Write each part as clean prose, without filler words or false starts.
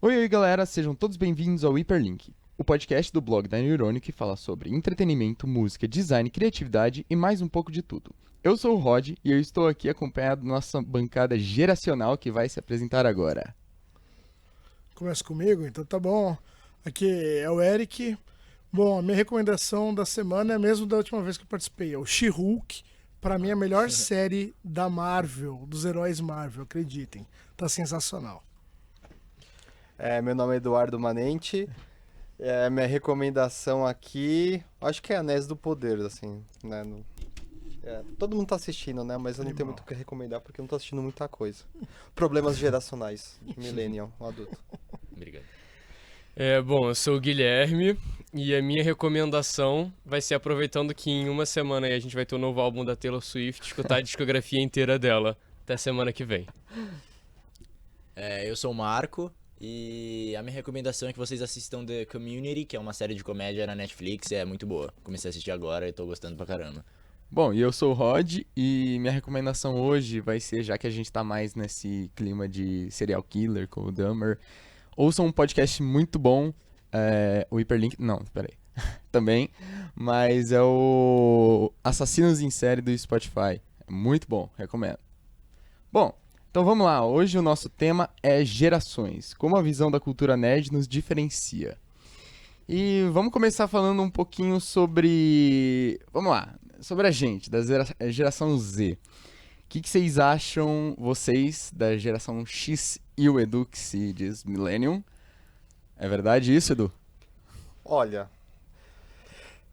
Oi, galera, sejam todos bem-vindos ao Hyperlink, o podcast do blog da Neurônio que fala sobre entretenimento, música, design, criatividade e mais um pouco de tudo. Eu sou o Rod e eu estou aqui acompanhado da nossa bancada geracional que vai se apresentar agora. Começa comigo? Então tá bom. Aqui é o Eric. Bom, a minha recomendação da semana é mesmo da última vez que eu participei. É o She-Hulk. Pra mim, a melhor série da Marvel, dos heróis Marvel, acreditem. Tá sensacional. Meu nome é Eduardo Manente. Minha recomendação aqui, acho que é Anéis do Poder, assim, né? Todo mundo tá assistindo, né? Mas eu não tenho muito o que recomendar porque eu não tô assistindo muita coisa. Problemas geracionais de millennial, um adulto. Obrigado. Bom, eu sou o Guilherme e a minha recomendação vai ser aproveitando que em uma semana aí a gente vai ter o novo álbum da Taylor Swift, escutar a discografia inteira dela. Até semana que vem. Eu sou o Marco e a minha recomendação é que vocês assistam The Community, que é uma série de comédia na Netflix, é muito boa. Comecei a assistir agora e tô gostando pra caramba. Bom, e eu sou o Rod e minha recomendação hoje vai ser, já que a gente tá mais nesse clima de serial killer com o Dahmer, ouçam um podcast muito bom, o Hyperlink, não, peraí, também, mas é o Assassinos em Série do Spotify, é muito bom, recomendo. Bom, então vamos lá, hoje o nosso tema é gerações, como a visão da cultura nerd nos diferencia. E vamos começar falando um pouquinho sobre, sobre a gente, da geração Z. O que vocês acham, vocês, da geração X e o Edu, que se diz Millennium? É verdade isso, Edu? Olha,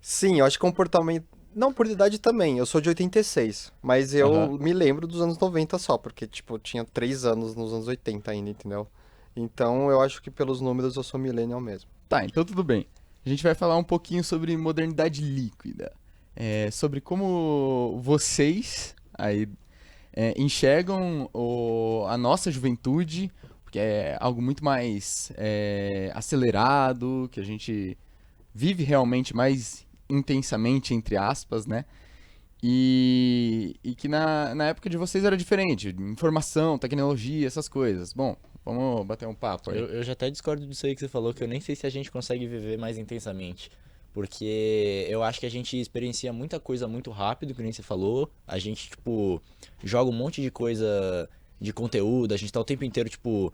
sim, eu acho que comportamento... Não, por idade também, eu sou de 86, mas eu me lembro dos anos 90 só, porque, tipo, eu tinha 3 anos nos anos 80 ainda, entendeu? Então, eu acho que pelos números eu sou millennial mesmo. Tá, então tudo bem. A gente vai falar um pouquinho sobre modernidade líquida. Sobre como vocês aí enxergam a nossa juventude, porque é algo muito mais acelerado, que a gente vive realmente mais intensamente, entre aspas, né? E que na época de vocês era diferente, informação, tecnologia, essas coisas. Bom, vamos bater um papo aí. Eu já até discordo disso aí que você falou, que eu nem sei se a gente consegue viver mais intensamente. Porque eu acho que a gente experiencia muita coisa muito rápido, que nem você falou. A gente, tipo, joga um monte de coisa de conteúdo. A gente tá o tempo inteiro, tipo,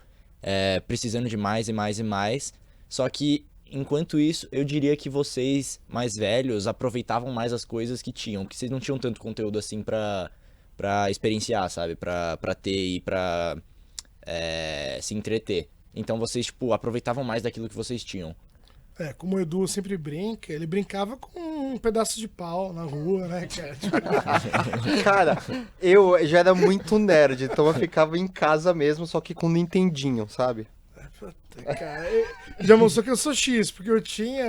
precisando de mais e mais e mais. Só que, enquanto isso, eu diria que vocês, mais velhos, aproveitavam mais as coisas que tinham. Que vocês não tinham tanto conteúdo assim pra experienciar, sabe? Pra ter e pra se entreter. Então vocês, tipo, aproveitavam mais daquilo que vocês tinham. Como o Edu sempre brinca, ele brincava com um pedaço de pau na rua, né, cara? Cara, eu já era muito nerd, então eu ficava em casa mesmo, só que com o Nintendinho, sabe? Cara, já mostrou que eu sou X, porque eu tinha,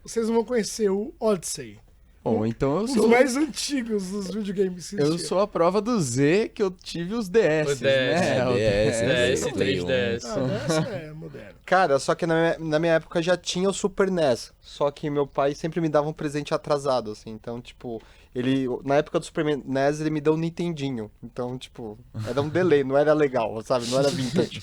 vocês não vão conhecer, o Odyssey. Bom, então eu Os sou... mais antigos dos videogames que Eu existiam. sou a prova do Z, que eu tive os DS, O DS, né? o DS, 3DS. Essa é moderno. Cara, só que na minha época já tinha o Super NES, só que meu pai sempre me dava um presente atrasado, assim, então, tipo, na época do Super NES, ele me deu um Nintendinho, então, tipo, era um delay, não era legal, sabe, não era vintage,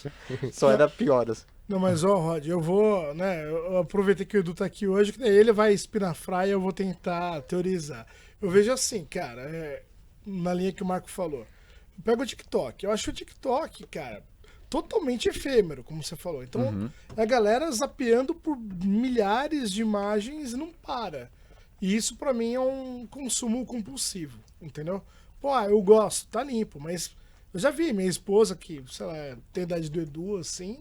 só era pior, assim. Não, mas Rod, eu vou, né, eu aproveitei que o Edu tá aqui hoje, que daí ele vai espinafrar e eu vou tentar teorizar. Eu vejo assim, cara, na linha que o Marco falou, eu pego o TikTok, eu acho o TikTok, cara, totalmente efêmero, como você falou. Então, a galera zapeando por milhares de imagens e não para. E isso pra mim é um consumo compulsivo, entendeu? Pô, eu gosto, tá limpo, mas eu já vi minha esposa que, sei lá, tem a idade do Edu, assim,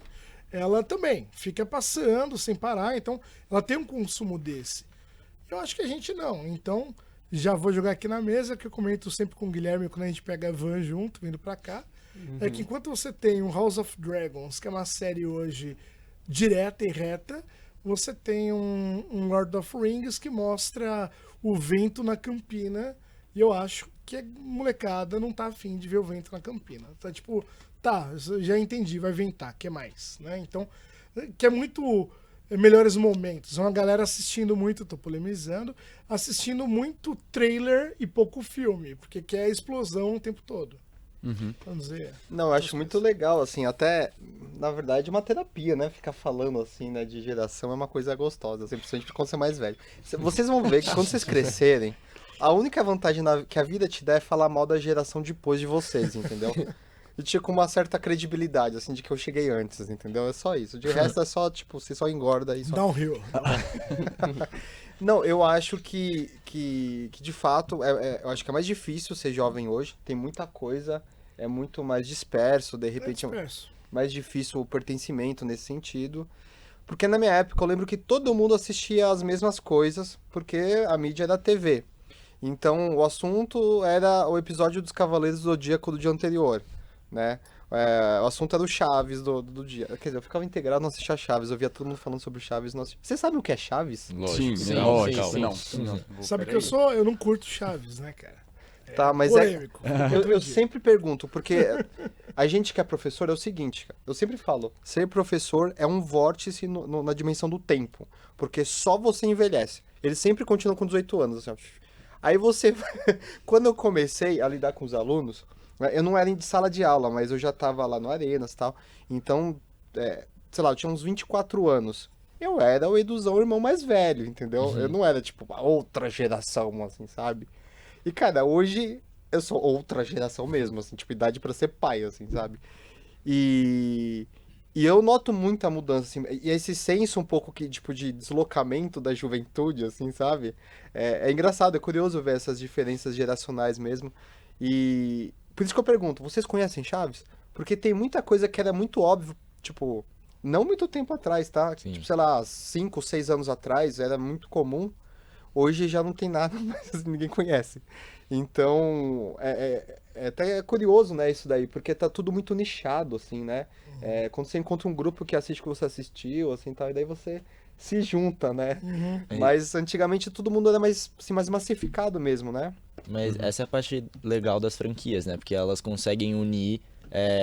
ela também fica passando sem parar, então ela tem um consumo desse. Eu acho que a gente não, então já vou jogar aqui na mesa, que eu comento sempre com o Guilherme quando a gente pega a van junto, vindo pra cá, é que enquanto você tem um House of Dragons, que é uma série hoje direta e reta, você tem um Lord of Rings que mostra o vento na Campina, e eu acho que a molecada não tá afim de ver o vento na Campina. Tá tipo, tá, já entendi, vai ventar, que mais, né? Então, que é muito melhores momentos. Uma galera assistindo muito, tô polemizando, assistindo muito trailer e pouco filme, porque quer explosão o tempo todo. Vamos dizer. Não, eu acho muito legal, assim, até na verdade, uma terapia, né? Ficar falando assim, né, de geração é uma coisa gostosa, assim, principalmente quando você é mais velho. Vocês vão ver que quando vocês crescerem, a única vantagem que a vida te dá é falar mal da geração depois de vocês, entendeu? E tinha com uma certa credibilidade, assim, de que eu cheguei antes, entendeu? É só isso. De resto é só, tipo, você só engorda e só... Downhill. Não, eu acho que de fato, eu acho que é mais difícil ser jovem hoje. Tem muita coisa, é muito mais disperso, de repente é Disperso. mais difícil o pertencimento nesse sentido. Porque na minha época eu lembro que todo mundo assistia as mesmas coisas, porque a mídia era TV. Então o assunto era o episódio dos Cavaleiros do Zodíaco do dia anterior, né? O assunto era o Chaves do dia. Quer dizer, eu ficava integrado, não assistia Chaves, eu via todo mundo falando sobre Chaves. Não assistia. Você sabe o que é Chaves? Sim, Sim, lógico. sim, Não, sim. não. Sabe que Peraí. eu não curto Chaves, né, cara? Tá, mas Polêmico. eu sempre pergunto, porque a gente que é professor é o seguinte, cara, eu sempre falo, ser professor é um vórtice na dimensão do tempo, porque só você envelhece. Eles sempre continuam com 18 anos, assim, ó. Aí você, quando eu comecei a lidar com os alunos, eu não era de sala de aula, mas eu já tava lá no Arenas e tal, então, sei lá, eu tinha uns 24 anos. Eu era o Eduzão, o irmão mais velho, entendeu? Eu não era, tipo, a outra geração, assim, sabe? E, cara, hoje eu sou outra geração mesmo, assim, tipo, idade pra ser pai, assim, sabe? E eu noto muita mudança, assim, e esse senso um pouco que, tipo, de deslocamento da juventude, assim, sabe? É engraçado, é curioso ver essas diferenças geracionais mesmo. E por isso que eu pergunto, vocês conhecem Chaves? Porque tem muita coisa que era muito óbvio, tipo, não muito tempo atrás, tá? Sim. Tipo, sei lá, 5, 6 anos atrás era muito comum. Hoje já não tem nada, mas ninguém conhece. Então, até curioso, né, isso daí, porque tá tudo muito nichado, assim, né? Quando você encontra um grupo que assiste o que você assistiu, assim, tal, e daí você se junta, né? Mas antigamente todo mundo era mais, assim, mais massificado mesmo, né? Mas essa é a parte legal das franquias, né? Porque elas conseguem unir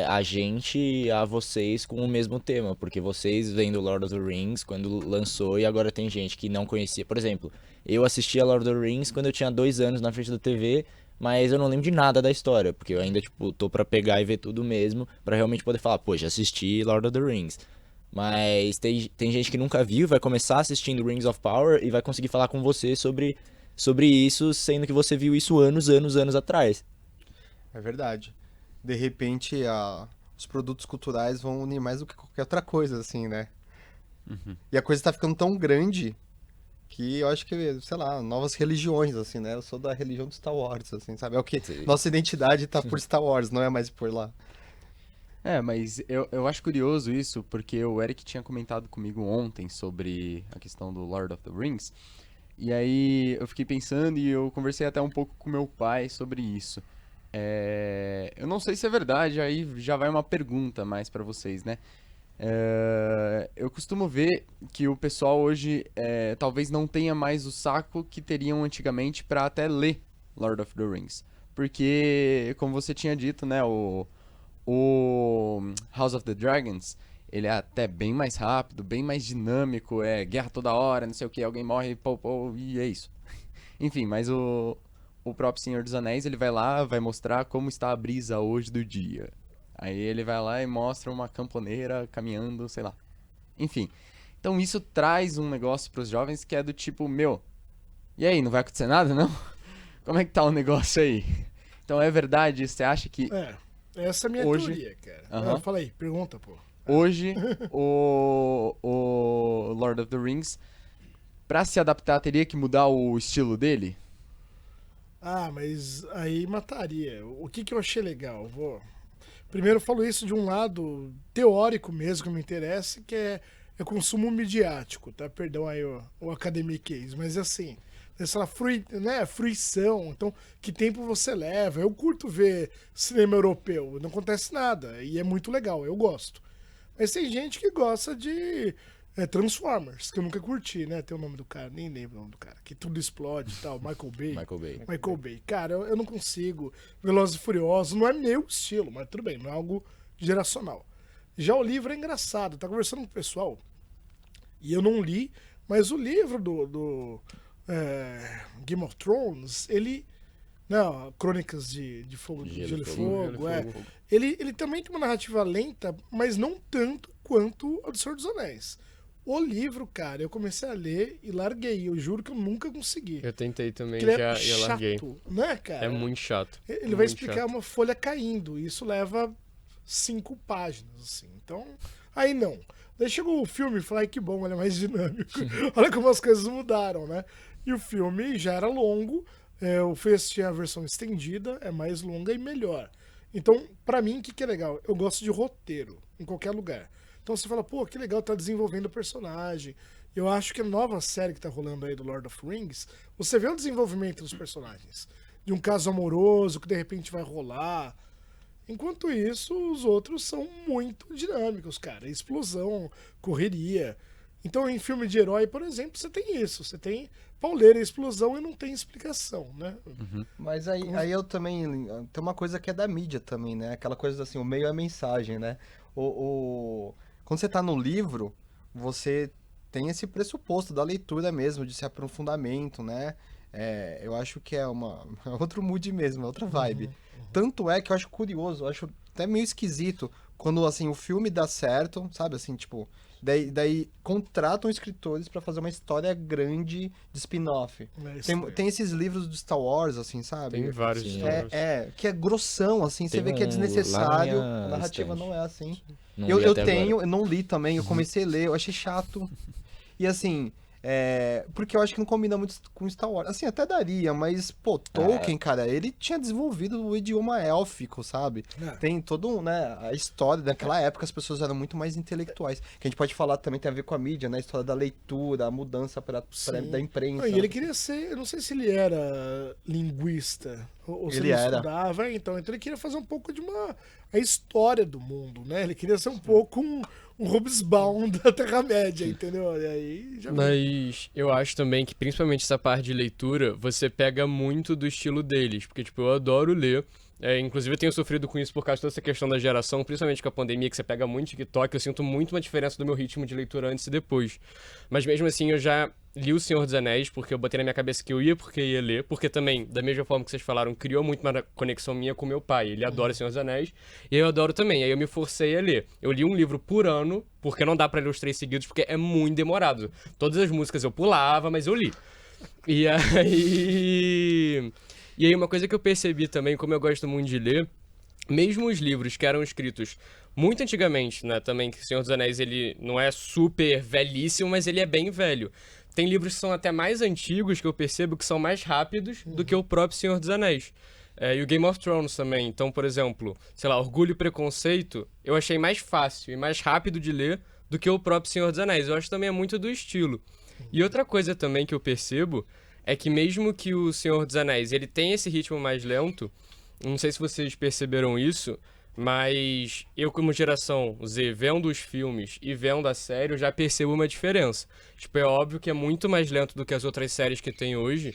a gente a vocês com o mesmo tema. Porque vocês vêm do Lord of the Rings quando lançou e agora tem gente que não conhecia. Por exemplo, eu assisti a Lord of the Rings quando eu tinha 2 anos na frente da TV, mas eu não lembro de nada da história. Porque eu ainda, tipo, tô pra pegar e ver tudo mesmo, pra realmente poder falar, pô, já assisti Lord of the Rings. Mas tem gente que nunca viu, vai começar assistindo Rings of Power e vai conseguir falar com você sobre isso, sendo que você viu isso anos atrás. É verdade. De repente, os produtos culturais vão unir mais do que qualquer outra coisa, assim, né? E a coisa tá ficando tão grande que eu acho que, sei lá, novas religiões, assim, né? Eu sou da religião do Star Wars, assim, sabe? É o que nossa identidade tá por Star Wars, não é mais por lá. Mas eu acho curioso isso, porque o Eric tinha comentado comigo ontem sobre a questão do Lord of the Rings. E aí eu fiquei pensando e eu conversei até um pouco com meu pai sobre isso. Eu não sei se é verdade, aí já vai uma pergunta mais pra vocês, né? Eu costumo ver que o pessoal hoje talvez não tenha mais o saco que teriam antigamente pra até ler Lord of the Rings. Porque, como você tinha dito, né, o House of the Dragons, ele é até bem mais rápido, bem mais dinâmico, guerra toda hora, não sei o que, alguém morre, e é isso. Enfim, mas o próprio Senhor dos Anéis, ele vai lá, vai mostrar como está a brisa hoje do dia. Aí ele vai lá e mostra uma camponeira caminhando, sei lá. Enfim, então isso traz um negócio pros jovens que é do tipo, e aí, não vai acontecer nada, não? Como é que tá o negócio aí? Então é verdade, você acha que Essa é a minha Hoje- teoria, cara. Aham. Fala aí, pergunta, pô. hoje o Lord of the Rings, pra se adaptar, teria que mudar o estilo dele? Ah, mas aí mataria. O que eu achei legal? Primeiro eu falo isso de um lado teórico mesmo que me interessa, que é consumo midiático, tá? Perdão aí o academic case, mas assim, essa fruição, então que tempo você leva? Eu curto ver cinema europeu, não acontece nada e é muito legal, eu gosto. Mas tem gente que gosta de Transformers, que eu nunca curti, né? Tem o nome do cara, nem lembro o nome do cara, que tudo explode e tal, Michael Bay. Michael Bay. Cara, eu não consigo. Velozes e Furiosos não é meu estilo, mas tudo bem, não é algo geracional. Já o livro é engraçado. Tá conversando com o pessoal e eu não li, mas o livro do Game of Thrones, ele Não, Crônicas de Fogo, de Gelo Gelo e e Fogo. Fogo, é. Ele também tem uma narrativa lenta, mas não tanto quanto a do Senhor dos Anéis. O livro, cara, eu comecei a ler e larguei. Eu juro que eu nunca consegui. Eu tentei também Porque ele já é e eu larguei. chato, né, cara? É muito chato. Ele muito vai explicar chato. uma folha caindo, e isso leva 5 páginas, assim. Então, aí não. Daí chegou o filme e falei, ai, que bom, ele é mais dinâmico. Olha como as coisas mudaram, né? E o filme já era longo, eu fui assistir a versão estendida, é mais longa e melhor. Então, pra mim, o que é legal? Eu gosto de roteiro, em qualquer lugar. Então você fala, pô, que legal, tá desenvolvendo o personagem. Eu acho que a nova série que tá rolando aí do Lord of Rings, você vê o desenvolvimento dos personagens. De um caso amoroso que de repente vai rolar. Enquanto isso, os outros são muito dinâmicos, cara. Explosão, correria. Então, em filme de herói, por exemplo, você tem isso. Você tem pauleira, explosão e não tem explicação, né? Mas aí eu também. Tem uma coisa que é da mídia também, né? Aquela coisa assim, o meio é a mensagem, né? Quando você tá no livro, você tem esse pressuposto da leitura mesmo, de esse aprofundamento, né? Eu acho que é outro mood mesmo, é outra vibe. Tanto é que eu acho curioso, eu acho até meio esquisito quando, assim, o filme dá certo, sabe? Assim, tipo, daí contratam escritores pra fazer uma história grande de spin-off. Tem esses livros do Star Wars, assim, sabe? Tem vários Sim. histórias. Que é grossão, assim, você Tem vê que é um desnecessário, lá na minha a narrativa estante. não é assim. Não Eu li até tenho, agora. eu não li também, eu comecei a ler, eu achei chato. E assim, porque eu acho que não combina muito com Star Wars. Assim, até daria, mas, pô, Tolkien, cara, ele tinha desenvolvido o idioma élfico, sabe? É. Tem todo, né, a história daquela época, as pessoas eram muito mais intelectuais. Que a gente pode falar também, tem a ver com a mídia, né? A história da leitura, a mudança Sim. da imprensa. E ele queria ser, eu não sei se ele era linguista ou se Ele era. estudava, então ele queria fazer um pouco de a história do mundo, né? Ele queria ser um pouco um Hobsbawm da Terra-média, entendeu? E aí já Mas eu acho também que, principalmente essa parte de leitura, você pega muito do estilo deles. Porque, tipo, eu adoro ler. Inclusive, eu tenho sofrido com isso por causa dessa questão da geração, principalmente com a pandemia, que você pega muito TikTok. Eu sinto muito uma diferença do meu ritmo de leitura antes e depois. Mas mesmo assim, eu já li O Senhor dos Anéis, porque eu botei na minha cabeça que eu ia ler. Porque também, da mesma forma que vocês falaram, criou muito uma conexão minha com meu pai. Ele adora O Senhor dos Anéis, e eu adoro também. Aí eu me forcei a ler. Eu li um livro por ano, porque não dá pra ler os 3 seguidos, porque é muito demorado. Todas as músicas eu pulava, mas eu li. E aí... E aí uma coisa que eu percebi também, como eu gosto muito de ler, mesmo os livros que eram escritos muito antigamente, né, também que O Senhor dos Anéis, ele não é super velhíssimo, mas ele é bem velho. Tem livros que são até mais antigos, que eu percebo que são mais rápidos do que o próprio Senhor dos Anéis. E o Game of Thrones também. Então, por exemplo, sei lá, Orgulho e Preconceito, eu achei mais fácil e mais rápido de ler do que o próprio Senhor dos Anéis. Eu acho também é muito do estilo. E outra coisa também que eu percebo é que mesmo que o Senhor dos Anéis ele tem esse ritmo mais lento, não sei se vocês perceberam isso, mas eu como geração Z, vendo os filmes e vendo a série, eu já percebo uma diferença. Tipo, é óbvio que é muito mais lento do que as outras séries que tem hoje,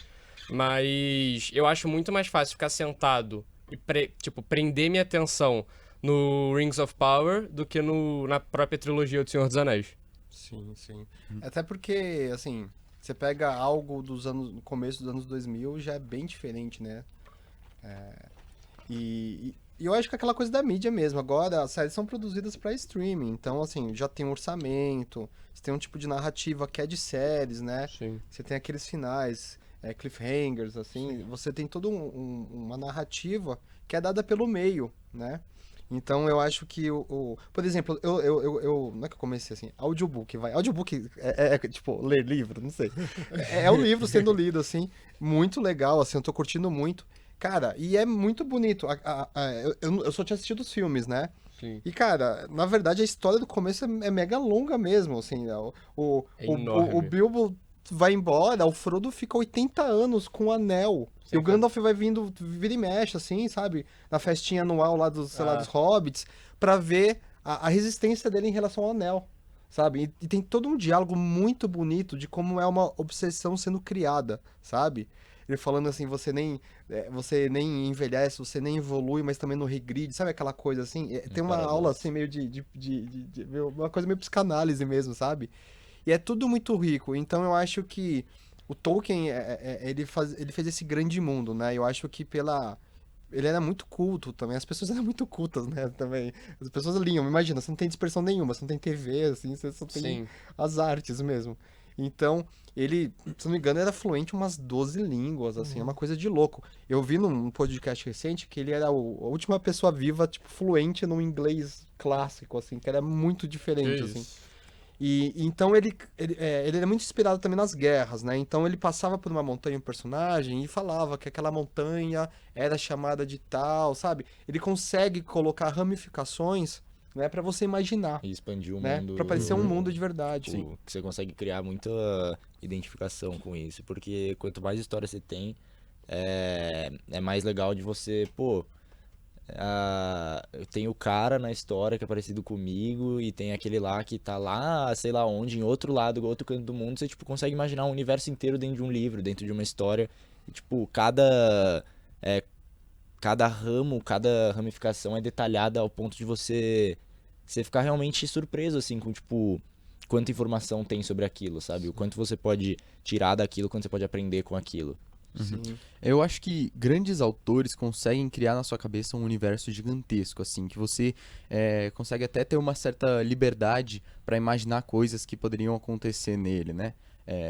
mas eu acho muito mais fácil ficar sentado e prender minha atenção no Rings of Power do que na própria trilogia do Senhor dos Anéis. Sim, sim. Até porque, assim, você pega algo no começo dos anos 2000, já é bem diferente, né? E eu acho que é aquela coisa da mídia mesmo. Agora, as séries são produzidas para streaming, então, assim, já tem um orçamento, você tem um tipo de narrativa que é de séries, né? Sim. Você tem aqueles finais, cliffhangers, assim, você tem toda uma narrativa que é dada pelo meio, né? Então eu acho que por exemplo, eu não é que eu comecei assim, audiobook, audiobook tipo ler livro, não sei. É um livro sendo lido assim, muito legal, assim, eu tô curtindo muito. Cara, e é muito bonito. Eu só tinha assistido os filmes, né? Sim. E, cara, na verdade a história do começo é mega longa mesmo, assim, né? O enorme. Bilbo vai embora, o Frodo fica 80 anos com o anel. E o Gandalf vai vira e mexe, assim, sabe? Na festinha anual lá dos, sei lá, dos hobbits, pra ver a resistência dele em relação ao anel, sabe? E tem todo um diálogo muito bonito de como é uma obsessão sendo criada, sabe? Ele falando assim, você nem envelhece, você nem evolui, mas também não regride, sabe aquela coisa assim? Tem uma paradoxo. aula assim meio uma coisa meio psicanálise mesmo, sabe? E é tudo muito rico, então eu acho que o Tolkien, ele fez esse grande mundo, né? Eu acho que ele era muito culto também, as pessoas eram muito cultas, né, também. As pessoas liam, imagina, você não tem dispersão nenhuma, você não tem TV, assim, você só tem Sim. as artes mesmo. Então, ele, se não me engano, era fluente em umas 12 línguas, assim, é uma coisa de louco. Eu vi num podcast recente que ele era a última pessoa viva, tipo, fluente no inglês clássico, assim, que era muito diferente, Que assim. isso. E então ele era muito inspirado também nas guerras, né? Então ele passava por uma montanha, um personagem, e falava que aquela montanha era chamada de tal, sabe? Ele consegue colocar ramificações, né, para você imaginar, E expandir o né? mundo. Para parecer um mundo de verdade. Tipo, que você consegue criar muita identificação com isso. Porque quanto mais história você tem, é mais legal de você, pô. Tem o cara na história que é parecido comigo e tem aquele lá que tá lá, sei lá onde, em outro lado, outro canto do mundo. Você, tipo, consegue imaginar um universo inteiro dentro de um livro, dentro de uma história. E, tipo, cada ramo, cada ramificação é detalhada ao ponto de você ficar realmente surpreso, assim, com, tipo, quanta informação tem sobre aquilo, sabe? O quanto você pode tirar daquilo, quanto você pode aprender com aquilo. Sim. Eu acho que grandes autores conseguem criar na sua cabeça um universo gigantesco, assim, que você consegue até ter uma certa liberdade para imaginar coisas que poderiam acontecer nele, né?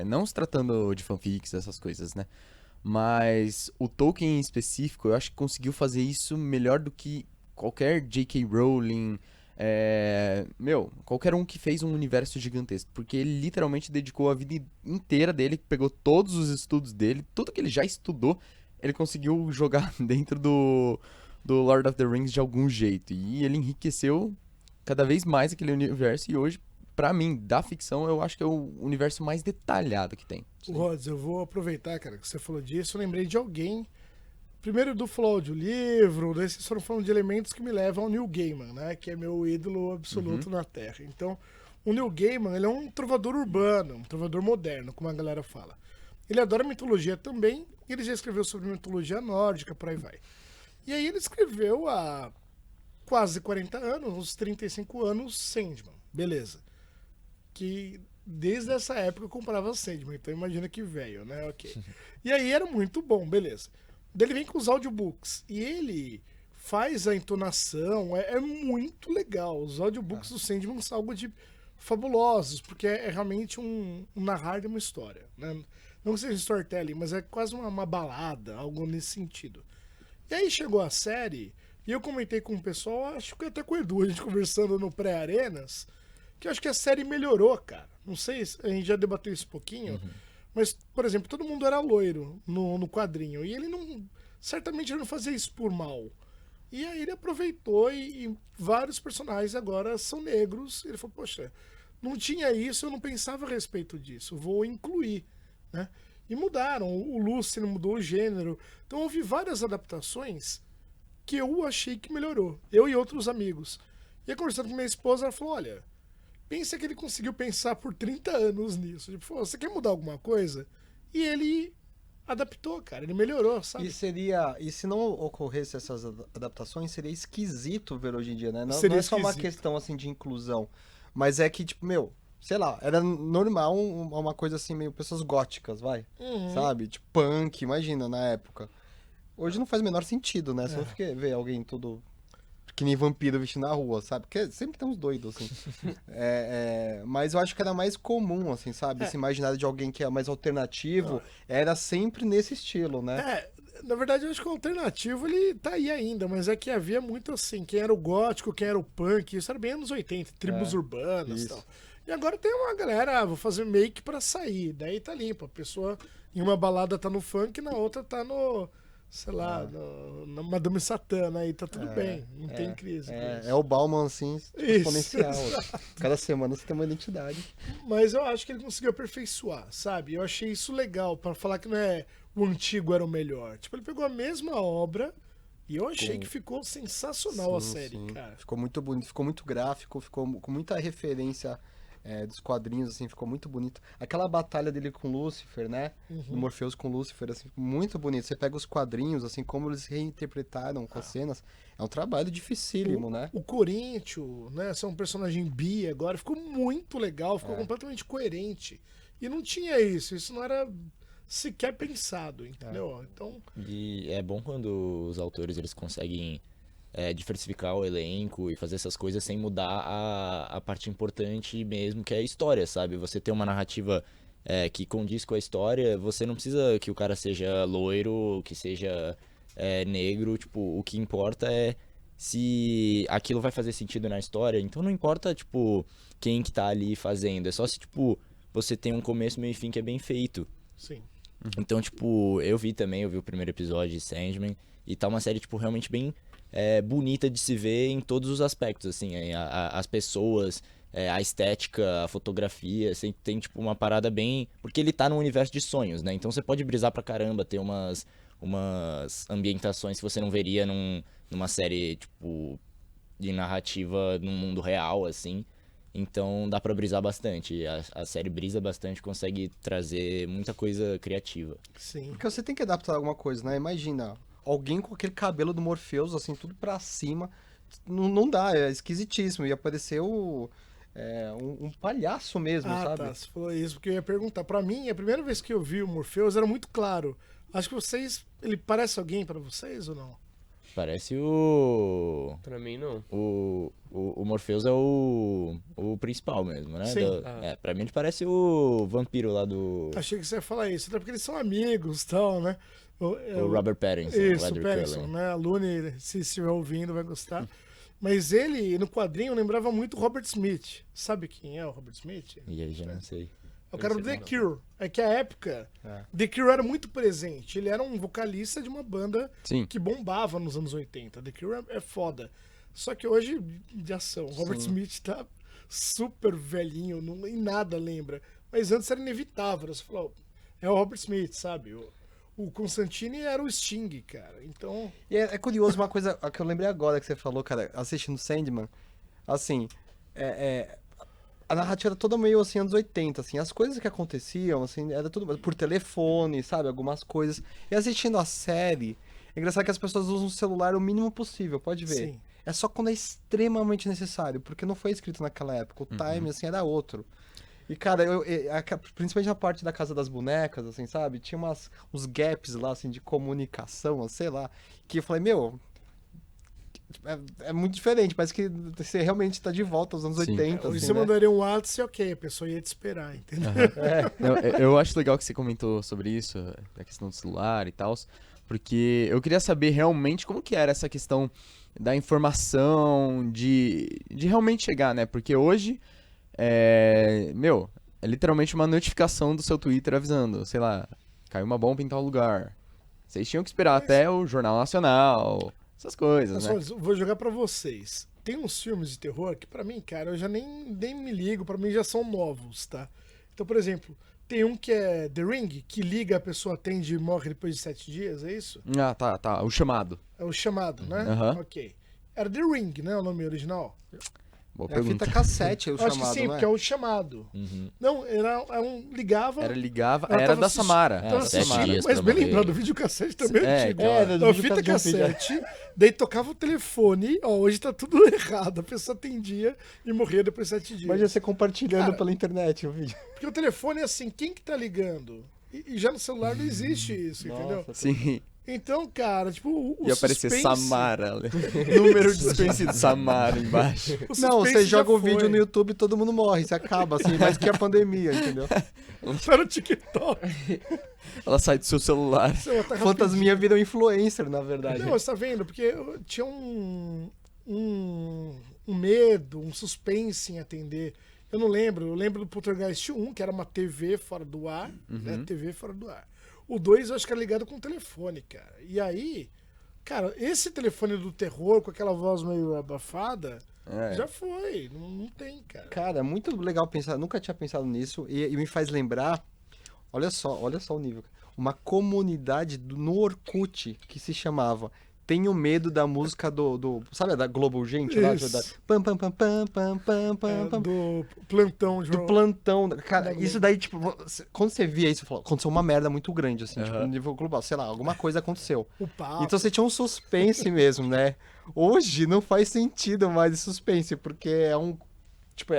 Não se tratando de fanfics, essas coisas, né? Mas o Tolkien em específico, eu acho que conseguiu fazer isso melhor do que qualquer J.K. Rowling, qualquer um que fez um universo gigantesco. Porque ele literalmente dedicou a vida inteira dele, pegou todos os estudos dele, tudo que ele já estudou, ele conseguiu jogar dentro do Lord of the Rings de algum jeito. E ele enriqueceu cada vez mais aquele universo. E hoje, pra mim, da ficção, eu acho que é o universo mais detalhado que tem. Rods, eu vou aproveitar, cara, que você falou disso. Eu lembrei de alguém. Primeiro do falou de livro, daí vocês foram falando de elementos que me levam ao Neil Gaiman, né? Que é meu ídolo absoluto na Terra. Então, o Neil Gaiman, ele é um trovador urbano, um trovador moderno, como a galera fala. Ele adora mitologia também, e ele já escreveu sobre mitologia nórdica, por aí vai. E aí ele escreveu há quase 40 anos, uns 35 anos, Sandman. Beleza. Que desde essa época eu comprava Sandman, então imagina que velho, né? Ok. E aí era muito bom, beleza. Daí ele vem com os audiobooks. E ele faz a entonação, é muito legal. Os audiobooks do Sandman são algo de fabulosos, porque é realmente um narrar de uma história. Né? Não que seja storytelling, mas é quase uma balada, algo nesse sentido. E aí chegou a série, e eu comentei com o pessoal, acho que até com o Edu, a gente conversando no pré-arenas, que eu acho que a série melhorou, cara. Não sei, a gente já debateu isso um pouquinho, mas, por exemplo, todo mundo era loiro no quadrinho. E ele não. Certamente ele não fazia isso por mal. E aí ele aproveitou e vários personagens agora são negros. Ele falou, poxa, não tinha isso, eu não pensava a respeito disso. Vou incluir. Né? E mudaram. O Lucy mudou o gênero. Então houve várias adaptações que eu achei que melhorou. Eu e outros amigos. E aí, conversando com minha esposa, ela falou, olha. Pensa que ele conseguiu pensar por 30 anos nisso. Tipo, você quer mudar alguma coisa? E ele adaptou, cara. Ele melhorou, sabe? E se não ocorresse essas adaptações, seria esquisito ver hoje em dia, né? Não, Seria não é só uma esquisito. questão, assim, de inclusão. Mas é que, tipo, sei lá, era normal uma coisa assim, meio pessoas góticas, vai. Sabe? Tipo, punk, imagina, na época. Hoje não faz o menor sentido, né? Você não fica ver alguém todo que nem vampiro vestindo na rua, sabe? Porque sempre tem uns doidos, assim. Mas eu acho que era mais comum, assim, sabe? Esse imaginário de alguém que é mais alternativo era sempre nesse estilo, né? Na verdade, eu acho que o alternativo ele tá aí ainda, mas é que havia muito assim, quem era o gótico, quem era o punk, isso era bem anos 80, tribos urbanas e tal. E agora tem uma galera, vou fazer make pra sair, daí tá limpo. A pessoa em uma balada tá no funk, na outra tá no, sei lá, na Madame Satã, aí tá tudo bem, não tem crise. com isso. É o Bauman, assim, exponencial. exato. Cada semana você tem uma identidade. Mas eu acho que ele conseguiu aperfeiçoar, sabe? Eu achei isso legal, pra falar que não é o antigo era o melhor. Tipo, ele pegou a mesma obra e eu achei que ficou sensacional a série, cara. Ficou muito bonito, ficou muito gráfico, ficou com muita referência dos quadrinhos, assim, ficou muito bonito. Aquela batalha dele com Lúcifer, né? Do Morpheus com Lúcifer, assim, muito bonito. Você pega os quadrinhos, assim, como eles reinterpretaram com as cenas. É um trabalho dificílimo, né? O Coríntio, né? Ser um personagem bi agora, ficou muito legal, ficou completamente coerente. E não tinha isso não era sequer pensado, entendeu? Então, E é bom quando os autores eles conseguem diversificar o elenco e fazer essas coisas sem mudar a parte importante mesmo, que é a história, sabe? Você ter uma narrativa que condiz com a história, você não precisa que o cara seja loiro, que seja negro, tipo, o que importa é se aquilo vai fazer sentido na história. Então não importa, tipo, quem que tá ali fazendo, é só se, tipo, você tem um começo, meio e fim que é bem feito. sim. Então, tipo, eu vi o primeiro episódio de Sandman, e tá uma série, tipo, realmente bem bonita de se ver em todos os aspectos, assim, as pessoas, a estética, a fotografia, assim, tem, tipo, uma parada bem... Porque ele tá num universo de sonhos, né? Então você pode brisar pra caramba, ter umas ambientações que você não veria numa série, tipo, de narrativa num mundo real, assim. Então dá pra brisar bastante. A série brisa bastante, consegue trazer muita coisa criativa. Sim. Porque você tem que adaptar alguma coisa, né? Imagina, alguém com aquele cabelo do Morpheus, assim, tudo pra cima. Não dá, é esquisitíssimo. Ia parecer um palhaço mesmo, Ah, sabe? tá. Você falou isso porque eu ia perguntar. Pra mim, a primeira vez que eu vi o Morpheus era muito claro. Acho que vocês... Ele parece alguém pra vocês ou não? Parece o... Pra mim, não. O Morpheus é o principal mesmo, né? Sim. Pra mim ele parece o vampiro lá do... Achei que você ia falar isso. Até porque eles são amigos e tal, né? O Robert Pattinson, o Isso, o Edward Pattinson, Cullen. né? A Lune, se estiver ouvindo, vai gostar. Mas ele, no quadrinho, lembrava muito o Robert Smith. Sabe quem é o Robert Smith? E aí já não sei. É o cara do The Cure. É que a época, É. The Cure era muito presente. Ele era um vocalista de uma banda Sim. que bombava nos anos 80. The Cure é foda. Só que hoje, de ação, o Robert Smith tá super velhinho, não, em nada lembra. Mas antes era inevitável. Você falou, é o Robert Smith, sabe? O Constantine era o Sting, cara. Então, E é curioso uma coisa que eu lembrei agora que você falou, cara, assistindo Sandman. Assim, a narrativa era toda meio assim, anos 80, assim. As coisas que aconteciam, assim, era tudo por telefone, sabe? Algumas coisas. E assistindo a série, é engraçado que as pessoas usam o celular o mínimo possível, pode ver. sim. É só quando é extremamente necessário, porque não foi escrito naquela época. O time, assim, era outro. E, cara, principalmente na parte da Casa das Bonecas, assim, sabe? Tinha uns gaps lá, assim, de comunicação, sei lá. Que eu falei, meu... É muito diferente, parece que você realmente tá de volta aos anos Sim. 80, Hoje assim, você né? mandaria um WhatsApp, ok, a pessoa ia te esperar, entendeu? Eu acho legal que você comentou sobre isso, da questão do celular e tal, porque eu queria saber realmente como que era essa questão da informação, de realmente chegar, né? Porque hoje, é literalmente uma notificação do seu Twitter avisando, sei lá, caiu uma bomba em tal lugar. Vocês tinham que esperar até o Jornal Nacional, essas coisas, né? Pessoal, vou jogar pra vocês. Tem uns filmes de terror que pra mim, cara, eu já nem me ligo, pra mim já são novos, tá? Então, por exemplo, tem um que é The Ring, que liga, a pessoa atende e morre depois de 7 dias, é isso? Ah, tá, o chamado. É o chamado, né? Aham. Ok. Era The Ring, né? O nome original? Boa É a pergunta. fita cassete, o Eu acho que chamado, sim, né? porque é o chamado. Não, era ligava. Ligava, Ela era tava da assistindo- Samara. Tava É, 7 assistindo, dias mas pra bem morrer. lembrado, o videocassete também É, antigo. aquela- Era, do A fita fita cassete, daí tocava o telefone, ó, hoje tá tudo errado, a pessoa atendia e morria depois de 7 dias. Imagina você compartilhando Cara, pela internet o vídeo. Porque o telefone é assim, quem que tá ligando? E já no celular não existe isso, entendeu? Sim, Então, cara, tipo, o ia aparecer suspense- Samara. Número de suspense de Samara embaixo. o Não, suspense você já joga o foi. vídeo no YouTube e todo mundo morre, você acaba, assim, mais que a pandemia, entendeu? Tá no TikTok. Ela sai do seu celular. Você tá Fantasminha viram influencer, na verdade. Não, você tá vendo? Porque tinha um medo, um suspense em atender. Eu não lembro. Eu lembro do Poltergeist 1, que era uma TV fora do ar. Né? TV fora do ar. O 2 eu acho que era ligado com o telefone, cara. E aí, cara, esse telefone do terror, com aquela voz meio abafada, É. já foi. Não tem, cara. Cara, é muito legal pensar, nunca tinha pensado nisso e me faz lembrar, olha só o nível. Uma comunidade no Orkut que se chamava Tenho Medo da música sabe, da Globo Gente lá? Isso. Da, pam, pam, pam, pam, pam, pam, pam, pam, Do plantão de do plantão. Cara, Da Globo. isso daí, tipo, quando você via isso, você falou, aconteceu uma merda muito grande, assim, tipo, Aham. no nível global, sei lá, alguma coisa aconteceu. o papo. Então você tinha um suspense mesmo, né? Hoje não faz sentido mais esse suspense, porque é um. Tipo,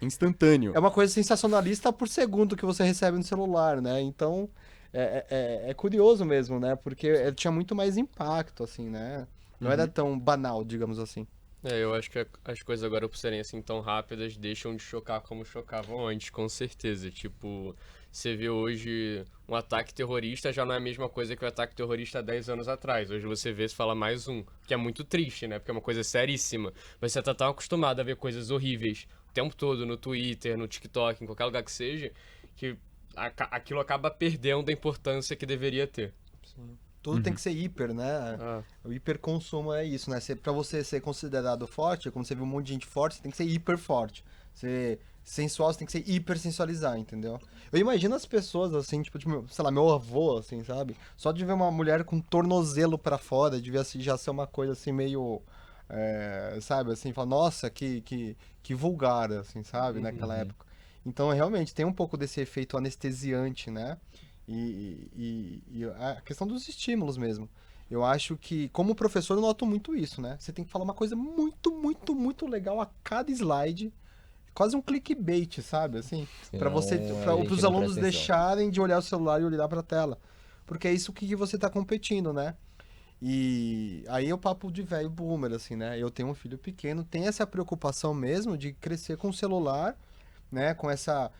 Instantâneo. é uma coisa sensacionalista por segundo que você recebe no celular, né? Então, é curioso mesmo, né? Porque tinha muito mais impacto, assim, né? Não era tão banal, digamos assim. Eu acho que as coisas agora, por serem assim tão rápidas, deixam de chocar como chocavam antes, com certeza. Tipo, você vê hoje um ataque terrorista já não é a mesma coisa que o ataque terrorista há 10 anos atrás. Hoje você vê se fala mais um, que é muito triste, né? Porque é uma coisa seríssima. Mas você tá tão acostumado a ver coisas horríveis o tempo todo no Twitter, no TikTok, em qualquer lugar que seja, que aquilo acaba perdendo a importância que deveria ter. Tudo tem que ser hiper, né? Ah. O hiperconsumo é isso, né? Pra você ser considerado forte, como você viu um monte de gente forte, você tem que ser hiper forte. Ser sensual, você tem que ser hiper sensualizar, entendeu? Eu imagino as pessoas, assim, tipo, sei lá, meu avô, assim, sabe? Só de ver uma mulher com tornozelo pra fora, devia já ser uma coisa, assim, meio... sabe, assim, falar, nossa, que vulgar, assim, sabe? Naquela época. Então, realmente, tem um pouco desse efeito anestesiante, né? E a questão dos estímulos mesmo. Eu acho que, como professor, eu noto muito isso, né? Você tem que falar uma coisa muito, muito, muito legal a cada slide. Quase um clickbait, sabe? Assim, para Senão, você, a gente para os não alunos presta atenção. deixarem de olhar o celular e olhar para a tela. Porque é isso que você tá competindo, né? E aí é o papo de velho boomer, assim, né? Eu tenho um filho pequeno, tem essa preocupação mesmo de crescer com o celular, né? Com essa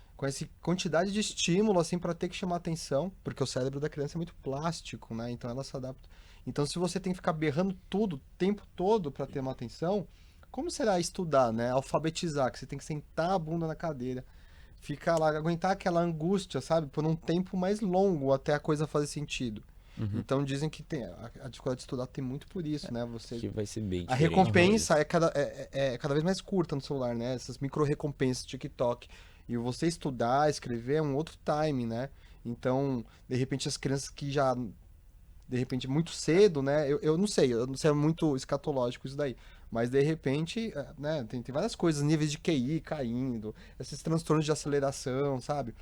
quantidade de estímulo, assim, para ter que chamar atenção, porque o cérebro da criança é muito plástico, né? Então ela se adapta. Então, se você tem que ficar berrando tudo, o tempo todo, para ter uma atenção, como será estudar, né? Alfabetizar, que você tem que sentar a bunda na cadeira, ficar lá, aguentar aquela angústia, sabe? Por um tempo mais longo até a coisa fazer sentido. Então dizem que a dificuldade de estudar tem muito por isso, né? Você Que vai ser bem a diferente. recompensa é cada vez mais curta no celular, né? Essas micro-recompensas TikTok. E você estudar, escrever é um outro time, né? Então, de repente, as crianças que já, de repente, muito cedo, né? Eu não sei se é muito escatológico isso daí. Mas, de repente, né? Tem várias coisas, níveis de QI caindo, esses transtornos de aceleração, sabe?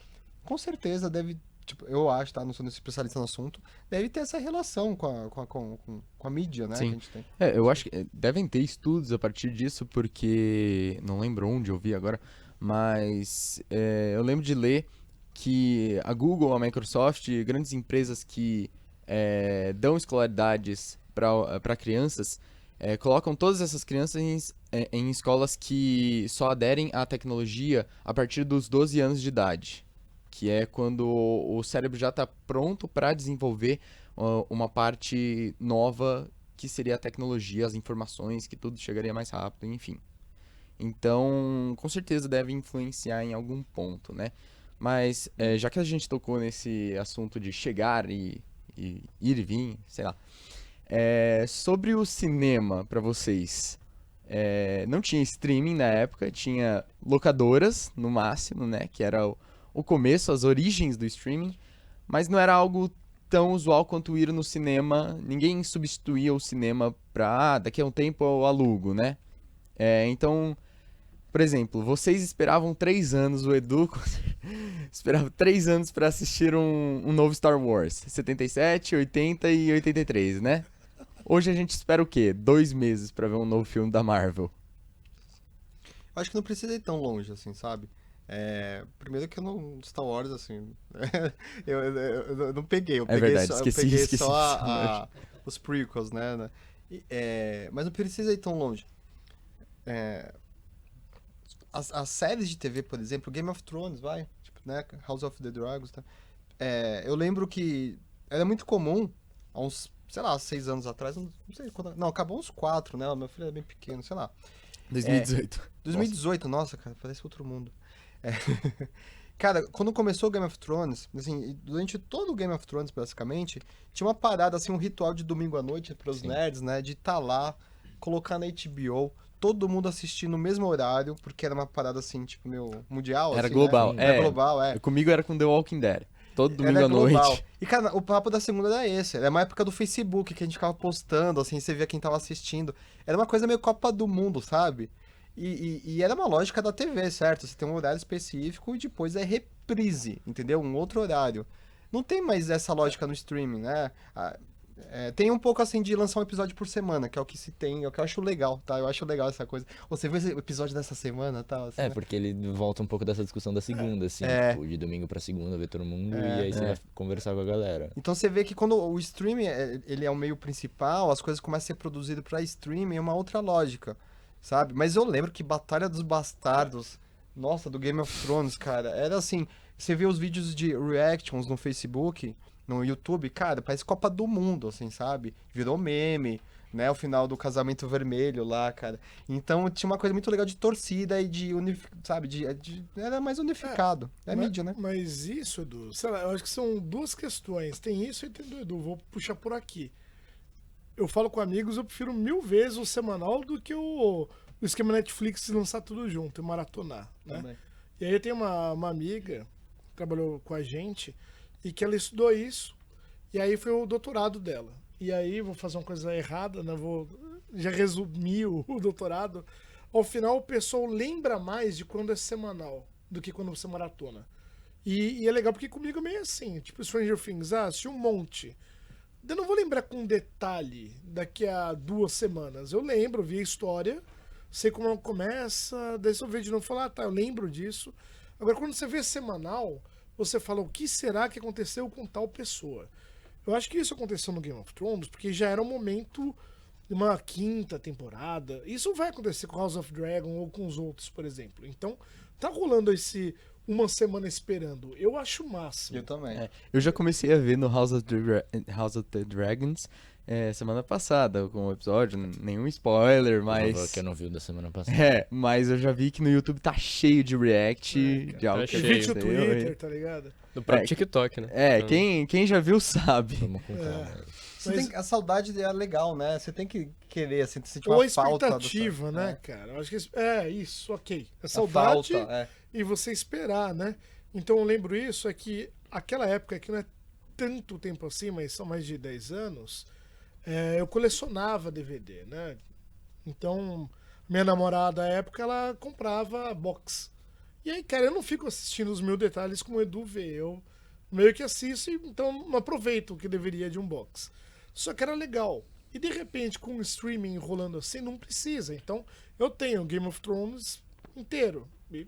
Com certeza deve, tipo, eu acho, tá? Não sou especialista no assunto, deve ter essa relação com a mídia, né? Sim. Que a gente tem. Eu acho que devem ter estudos a partir disso, porque não lembro onde eu vi agora, mas eu lembro de ler que a Google, a Microsoft, grandes empresas que dão escolaridades para crianças, colocam todas essas crianças em escolas que só aderem à tecnologia a partir dos 12 anos de idade, que é quando o cérebro já está pronto para desenvolver uma parte nova que seria a tecnologia, as informações, que tudo chegaria mais rápido, enfim. Então, com certeza deve influenciar em algum ponto, né? Mas, já que a gente tocou nesse assunto de chegar e ir e vir, sei lá, sobre o cinema, pra vocês, não tinha streaming na época, tinha locadoras, no máximo, né? Que era o começo, as origens do streaming, mas não era algo tão usual quanto ir no cinema. Ninguém substituía o cinema pra, daqui a um tempo eu alugo, né? Então, por exemplo, vocês esperavam 3 anos, o Edu esperava 3 anos pra assistir um novo Star Wars, 77, 80 e 83, né? Hoje a gente espera o quê? 2 meses pra ver um novo filme da Marvel. Eu acho que não precisa ir tão longe, assim, sabe? Primeiro que eu não... Star Wars, assim... eu não peguei. Eu peguei verdade, só, esqueci eu peguei de só Star os prequels, né? Mas não precisa ir tão longe. As séries de TV, por exemplo, Game of Thrones, vai, tipo, né? House of the Dragons, tá? Eu lembro que era muito comum, há uns, sei lá, 6 anos atrás, não sei quando... Não, acabou uns 4, né? O meu filho era bem pequeno, sei lá. 2018. 2018, nossa, cara, parece outro mundo. Cara, quando começou o Game of Thrones, assim, durante todo o Game of Thrones, basicamente, tinha uma parada, assim, um ritual de domingo à noite pros Sim. nerds, né? De estar lá, colocar na HBO, todo mundo assistir no mesmo horário, porque era uma parada, assim, tipo, meio mundial, Era assim, global, né? Era global, Comigo era com The Walking Dead. Todo domingo Era à noite. global. E, cara, o papo da segunda era esse. Era uma época do Facebook que a gente ficava postando, assim, você via quem tava assistindo. Era uma coisa meio Copa do Mundo, sabe? E era uma lógica da TV, certo? Você tem um horário específico e depois é reprise, entendeu? Um outro horário. Não tem mais essa lógica no streaming, né? Tem um pouco assim de lançar um episódio por semana, que é o que se tem, é o que eu acho legal, tá? Eu acho legal essa coisa. Você viu esse episódio dessa semana, tal, assim, né? Porque ele volta um pouco dessa discussão da segunda, assim, tipo, de domingo pra segunda, ver todo mundo, e aí você vai conversar com a galera. Então você vê que quando o streaming ele é o meio principal, as coisas começam a ser produzidas pra streaming, é uma outra lógica, sabe? Mas eu lembro que Batalha dos Bastardos, nossa, do Game of Thrones, cara, era assim, você vê os vídeos de reactions no Facebook, no YouTube, cara, parece Copa do Mundo, assim, sabe? Virou meme, né? O final do Casamento Vermelho lá, cara. Então tinha uma coisa muito legal de torcida e de, sabe? Era mais unificado. Mídia, né? Mas isso, Edu, sei lá, eu acho que são duas questões. Tem isso e tem do Edu, vou puxar por aqui. Eu falo com amigos, eu prefiro 1000 vezes o semanal do que o esquema Netflix lançar tudo junto e maratonar, né? Também. E aí eu tenho uma amiga que trabalhou com a gente e que ela estudou isso, e aí foi o doutorado dela. E aí, vou fazer uma coisa errada, né? Vou já resumir o doutorado. Ao final, o pessoal lembra mais de quando é semanal do que quando você maratona. E é legal porque comigo é meio assim, tipo Stranger Things, assisti um monte. Eu não vou lembrar com detalhe daqui a 2 semanas. Eu lembro, vi a história, sei como ela começa, daí se eu ver de novo, falar, tá, eu lembro disso. Agora, quando você vê semanal, você fala, o que será que aconteceu com tal pessoa? Eu acho que isso aconteceu no Game of Thrones, porque já era um momento de uma 5ª temporada. Isso vai acontecer com House of Dragon ou com os outros, por exemplo. Então, tá rolando esse uma semana esperando. Eu acho o máximo. Eu também. Eu já comecei a ver no House of the Dragons semana passada com o episódio, nenhum spoiler, mas... Que eu não vi o da semana passada. Mas eu já vi que no YouTube tá cheio de react de algo tá que cheio. Vídeo no aconteceu, Twitter, tá ligado? No próprio É, TikTok, né? Então, quem já viu sabe. Vamos com calma. A saudade é legal, né? Você tem que querer, assim, sentir Ou uma a falta. expectativa, né, cara? Eu acho que isso, ok. É A saudade falta, e você esperar, né? Então eu lembro isso, é que aquela época, que não é tanto tempo assim, mas são mais de 10 anos, eu colecionava DVD, né? Então, minha namorada, à época, ela comprava box. E aí, cara, eu não fico assistindo os 1000 detalhes como o Edu vê. Eu meio que assisto e então não aproveito o que deveria de um box. Só que era legal. E de repente, com o streaming rolando assim, não precisa. Então, eu tenho Game of Thrones inteiro. E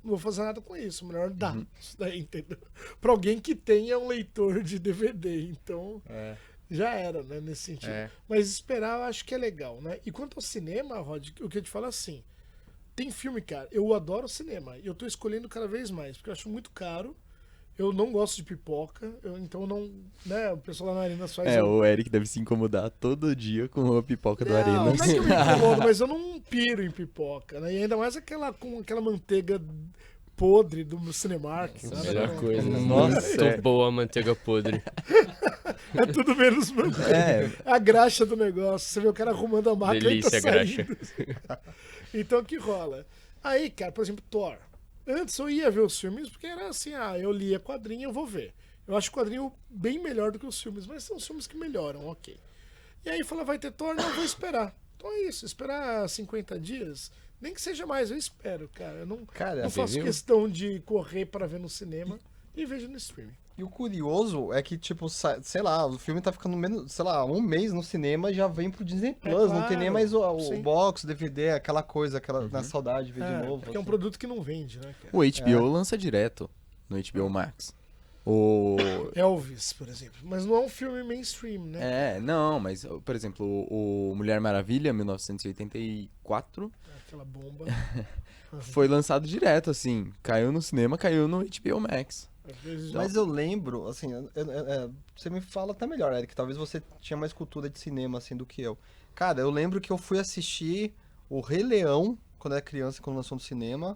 não vou fazer nada com isso. Melhor dar isso daí, entendeu? Pra alguém que tenha um leitor de DVD. Então, já era, né, nesse sentido. Mas esperar eu acho que é legal, né? E quanto ao cinema, Rod, o que eu te falo é assim. Tem filme, cara, eu adoro cinema. E eu tô escolhendo cada vez mais, porque eu acho muito caro. Eu não gosto de pipoca, então não. Né, o pessoal lá na Arena faz. O Eric deve se incomodar todo dia com a pipoca do Não, Arena. não é que eu me incomodo, mas eu não piro em pipoca, né? E ainda mais com aquela manteiga podre do Cinemark. sabe? Melhor coisa. Nossa, Muito boa a manteiga podre. É tudo menos manteiga. A graxa do negócio. Você vê o cara arrumando a máquina Delícia, e tá graxa. saindo. Então o que rola? Aí, cara, por exemplo, Thor. Antes eu ia ver os filmes porque era assim, eu lia quadrinho, eu vou ver. Eu acho o quadrinho bem melhor do que os filmes, mas são os filmes que melhoram, ok. E aí fala, vai ter Thor? Não, vou esperar. Então é isso, esperar 50 dias, nem que seja mais, eu espero, cara. Eu não, Cara, não você faço viu? questão de correr para ver no cinema e vejo no streaming. E o curioso é que, tipo, sei lá, o filme tá ficando menos, sei lá, um mês no cinema e já vem pro Disney Plus. Não tem nem claro, mais o sim. box, o DVD, aquela coisa, na saudade de ver de novo. Porque é um assim. produto que não vende, né, cara? O HBO lança direto no HBO Max. O... Elvis, por exemplo. Mas não é um filme mainstream, né? Não, mas, por exemplo, o Mulher Maravilha, 1984, Aquela bomba. foi lançado direto, assim. Caiu no cinema, caiu no HBO Max. Às vezes Mas eu lembro, assim, você me fala até melhor, Eric, talvez você tinha mais cultura de cinema, assim, do que eu. Cara, eu lembro que eu fui assistir o Rei Leão, quando era criança, quando lançou no cinema.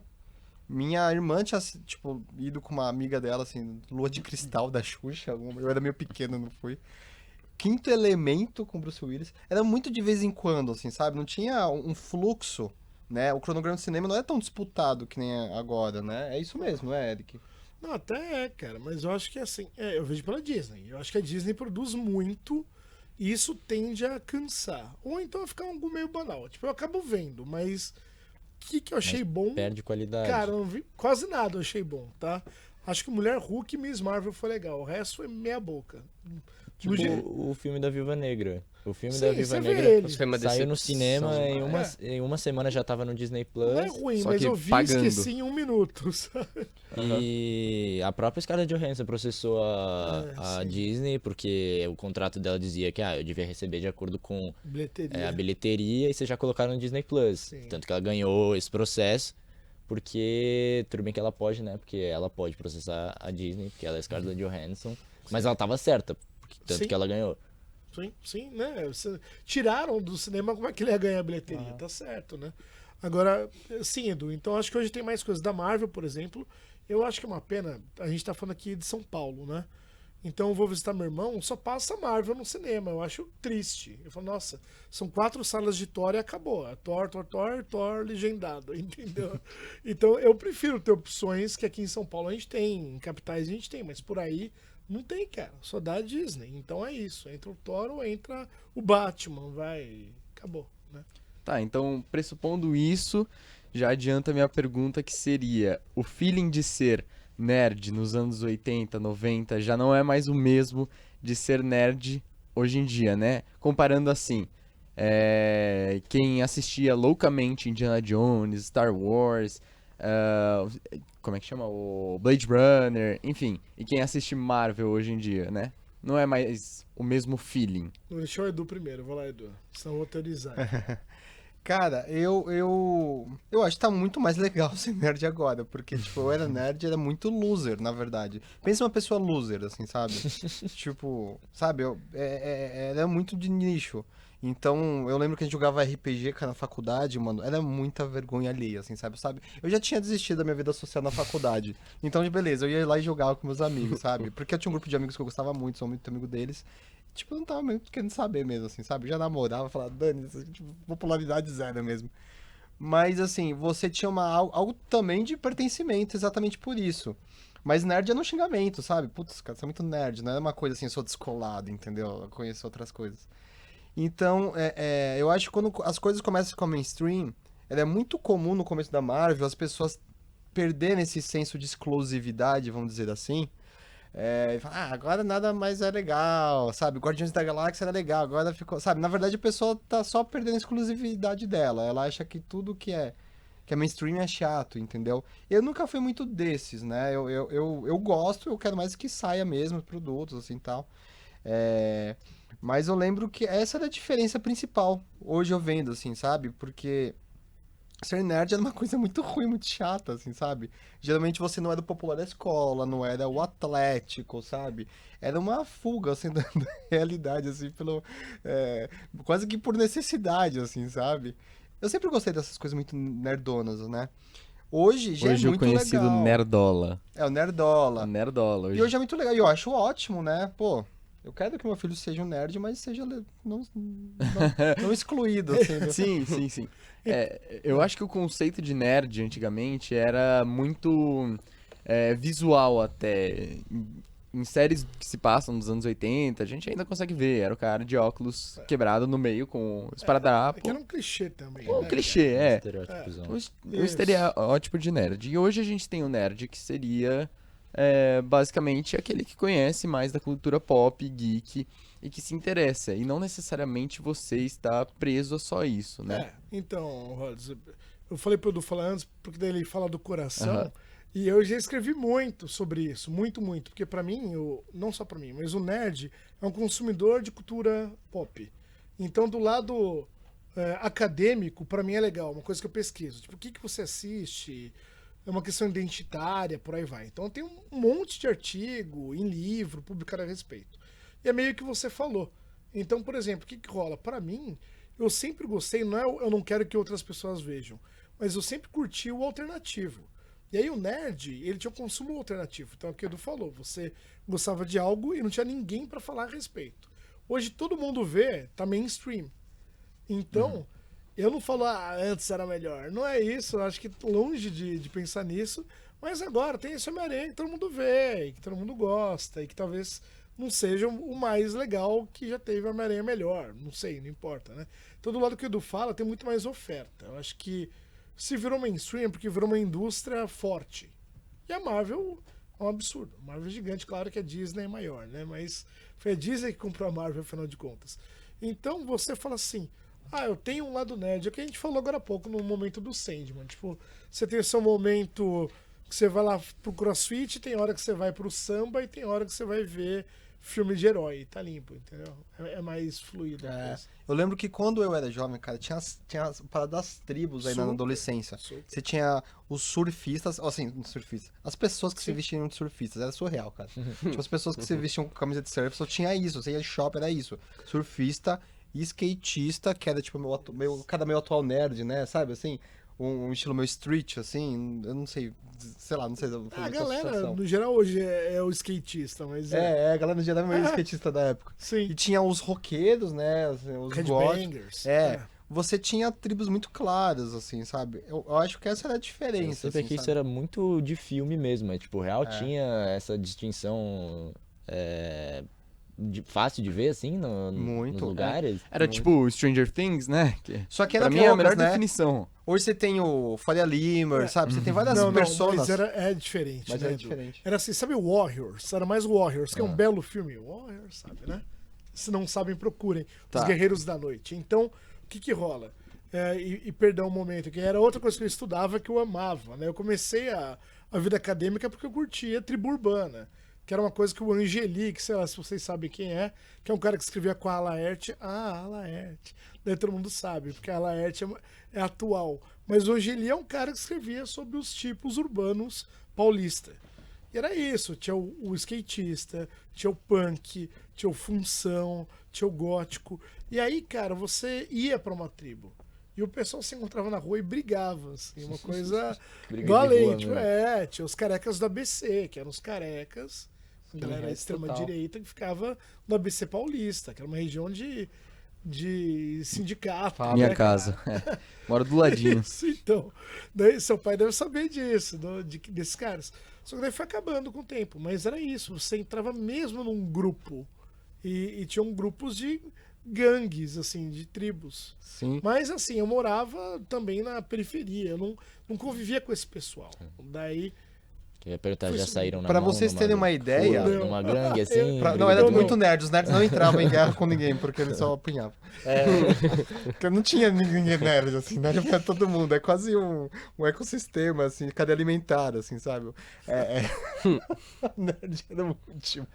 Minha irmã tinha, tipo, ido com uma amiga dela, assim, Lua de Cristal da Xuxa, eu era meio pequeno, não fui. Quinto Elemento com Bruce Willis, era muito de vez em quando, assim, sabe? Não tinha um fluxo, né? O cronograma de cinema não é tão disputado que nem é agora, né? É isso mesmo, não é, Eric? Não, até cara, mas eu acho que assim, eu vejo pela Disney. Eu acho que a Disney produz muito e isso tende a cansar. Ou então a ficar algo meio banal. Tipo, eu acabo vendo, mas o que eu achei bom? Perde qualidade. Cara, eu não vi quase nada eu achei bom, tá? Acho que Mulher Hulk e Miss Marvel foi legal. O resto foi meia boca. Tipo No ge- o filme da Viúva Negra. O filme Sim, da Viúva você vê Negra ele. Foi uma saiu no decepção. cinema É. em uma semana já tava no Disney Não é Plus. ruim, Só mas que eu vi e pagando. esqueci em 1 minuto, sabe? E a própria Scarlett Johansson processou a sim. Disney porque o contrato dela dizia que eu devia receber de acordo com Bilheteria. a bilheteria e vocês já colocaram no Disney Plus. Sim. Tanto que ela ganhou esse processo porque tudo bem que ela pode, né? Porque ela pode processar a Disney, porque ela é Scarlett Johansson. Mas ela tava certa, tanto Sim. que ela ganhou. Sim, né? Tiraram do cinema, como é que ele ia ganhar a bilheteria? Tá certo, né? Agora, sim, Edu, então acho que hoje tem mais coisas da Marvel, por exemplo. Eu acho que é uma pena, a gente tá falando aqui de São Paulo, né? Então eu vou visitar meu irmão, só passa Marvel no cinema. Eu acho triste. Eu falo, nossa, são 4 salas de Thor e acabou. É Thor legendado, entendeu? Então eu prefiro ter opções que aqui em São Paulo a gente tem, em capitais a gente tem, mas por aí não tem, cara. Só dá a Disney. Então é isso. Entra o Thor ou entra o Batman, vai. Acabou, né? Tá, então, pressupondo isso, já adianta a minha pergunta que seria: o feeling de ser nerd nos anos 80, 90 já não é mais o mesmo de ser nerd hoje em dia, né? Comparando assim, quem assistia loucamente Indiana Jones, Star Wars, como é que chama? O Blade Runner, enfim, e quem assiste Marvel hoje em dia, né? Não é mais o mesmo feeling. Deixa o Edu primeiro. Vou lá, Edu. Senão eu vou teorizar. Cara, eu acho que tá muito mais legal ser nerd agora, porque, tipo, eu era nerd, era muito loser, na verdade. Pensa uma pessoa loser, assim, sabe? Tipo, sabe, era muito de nicho. Então, eu lembro que a gente jogava RPG, cara, na faculdade, mano, era muita vergonha alheia, assim, sabe? Eu já tinha desistido da minha vida social na faculdade. Então, beleza, eu ia lá e jogava com meus amigos, sabe? Porque eu tinha um grupo de amigos que eu gostava muito, sou muito amigo deles. Tipo, eu não tava mesmo querendo saber mesmo, assim, sabe? Eu já namorava, falava, Dani, tipo, popularidade zero mesmo. Mas, assim, você tinha algo também de pertencimento, exatamente por isso. Mas nerd é no xingamento, sabe? Putz, cara, você é muito nerd, não é uma coisa assim, eu sou descolado, entendeu? Eu conheço outras coisas. Então, eu acho que quando as coisas começam a ficar mainstream, é muito comum no começo da Marvel as pessoas perderem esse senso de exclusividade, vamos dizer assim. E fala, agora nada mais é legal, sabe? Guardiões da Galáxia era legal, agora ficou. Sabe, na verdade a pessoa tá só perdendo a exclusividade dela. Ela acha que tudo que é mainstream é chato, entendeu? Eu nunca fui muito desses, né? Eu gosto, eu quero mais que saia mesmo produtos, assim tal. Mas eu lembro que essa era a diferença principal. Hoje eu vendo, assim, sabe? Porque ser nerd era uma coisa muito ruim, muito chata, assim, sabe? Geralmente você não era o popular da escola, não era o atlético, sabe? Era uma fuga, assim, da realidade, assim, quase que por necessidade, assim, sabe? Eu sempre gostei dessas coisas muito nerdonas, né? Hoje já Hoje é o muito conhecido legal. Nerdola. É, o nerdola. Nerdola hoje. E hoje é muito legal, e eu acho ótimo, né? Pô, eu quero que meu filho seja um nerd, mas seja não excluído, assim. Sim. Eu acho que o conceito de nerd antigamente era muito visual até. Em séries que se passam nos anos 80, a gente ainda consegue ver. Era o cara de óculos quebrado no meio com esparadrapo. É que era um clichê também. Um né? clichê, Estereótipozão. O estereótipo de nerd. E hoje a gente tem o nerd que seria basicamente aquele que conhece mais da cultura pop, geek e que se interessa. E não necessariamente você está preso a só isso, né? Então, Rods, eu falei pro Edu falar antes, porque daí ele fala do coração. Aham. E eu já escrevi muito sobre isso, muito, porque pra mim, não só pra mim, mas o nerd é um consumidor de cultura pop. Então, do lado acadêmico, pra mim é legal, uma coisa que eu pesquiso. Tipo, o que você assiste? É uma questão identitária, por aí vai. Então, tem um monte de artigo, em livro, publicado a respeito. E é meio que você falou. Então, por exemplo, o que rola? Pra mim, eu sempre gostei, não é eu não quero que outras pessoas vejam, mas eu sempre curti o alternativo. E aí o nerd, ele tinha um consumo alternativo. Então é o que o Edu falou, você gostava de algo e não tinha ninguém pra falar a respeito. Hoje todo mundo vê, tá mainstream. Então, eu não falo, antes era melhor. Não é isso, eu acho que longe de pensar nisso. Mas agora tem esse Homem-Aranha que todo mundo vê, que todo mundo gosta, e que talvez não seja o mais legal que já teve Homem-Aranha melhor. Não sei, não importa, né? Então do lado que o Edu fala, tem muito mais oferta. Eu acho que se virou mainstream é porque virou uma indústria forte. E a Marvel É um absurdo. Marvel é gigante, claro que a Disney é maior, né? Mas foi a Disney que comprou a Marvel, afinal de contas. Então você fala assim, eu tenho um lado nerd. É o que a gente falou agora há pouco no momento do Sandman. Tipo, você tem o seu momento que você vai lá pro CrossFit, tem hora que você vai pro samba e tem hora que você vai ver filme de herói. Tá limpo, entendeu? É mais fluido. Eu lembro que quando eu era jovem, cara, tinha as paradas das tribos aí na Super, adolescência. super. Você tinha os surfistas, assim, surfistas. As pessoas que se Sim. vestiam de surfistas, era surreal, cara. Tipo, as pessoas que se vestiam com camisa de surf, só tinha isso. Você ia de shopping, era isso. Surfista e skatista, que era tipo cada meio atual nerd, né? Sabe, assim? Um estilo meio street, assim, eu não sei, sei lá, não sei. A galera, no geral, hoje é o skatista, mas a galera no geral é meio skatista da época. sim. E tinha os roqueiros, né? Assim, os góticos. Headbangers. Você tinha tribos muito claras, assim, sabe? Eu acho que essa era a Eu diferença, sempre assim, que isso sabe? era muito de filme mesmo. Tipo, real tinha essa distinção fácil de ver, assim, Muito, nos lugares. Era tipo Stranger Things, né? Que, Só que pra era mim é a poucas, melhor né? definição. Hoje você tem o Faria Limer, sabe? Você tem várias Não, personas. mas é diferente, Mas né, era Edu? diferente. Era assim, sabe o Warriors? Era mais o Warriors, que é um belo filme. Warriors, sabe, né? Se não sabem, procurem. Tá. Os Guerreiros da Noite. Então, o que rola? Perdão um momento, que era outra coisa que eu estudava que eu amava, né? Eu comecei a vida acadêmica porque eu curtia tribo urbana, que era uma coisa que o Angelique, sei lá se vocês sabem quem é, que é um cara que escrevia com a Laerte. A Laerte. Daí todo mundo sabe, porque a Laerte é atual. Mas o Angeli é um cara que escrevia sobre os tipos urbanos paulista. E era isso, tinha o skatista, tinha o punk, tinha o função, tinha o gótico. E aí, cara, você ia pra uma tribo. E o pessoal se encontrava na rua e brigava, assim, uma coisa Briga do de além. rua Tipo, mesmo. tinha os carecas do ABC, que eram os carecas, a galera total. extrema-direita que ficava no ABC Paulista, que era uma região de sindicato. Minha né, casa. cara? Mora do ladinho. Isso, então. Daí seu pai deve saber disso, desses caras. Só que daí foi acabando com o tempo. Mas era isso, você entrava mesmo num grupo. E tinham grupos de gangues, assim, de tribos. Sim. Mas assim, eu morava também na periferia, eu não convivia com esse pessoal. Daí. Que eu ia perguntar, Foi já isso. saíram na Pra mão vocês numa- terem uma ideia- Numa gangue, assim. Não, era Não, muito não. nerd. Os nerds não entravam em guerra com ninguém, porque eles só apanhavam. Porque não tinha ninguém nerd, assim, nerd pra todo mundo. É quase um ecossistema, assim, cadeia alimentar, assim, sabe? Nerd era o último.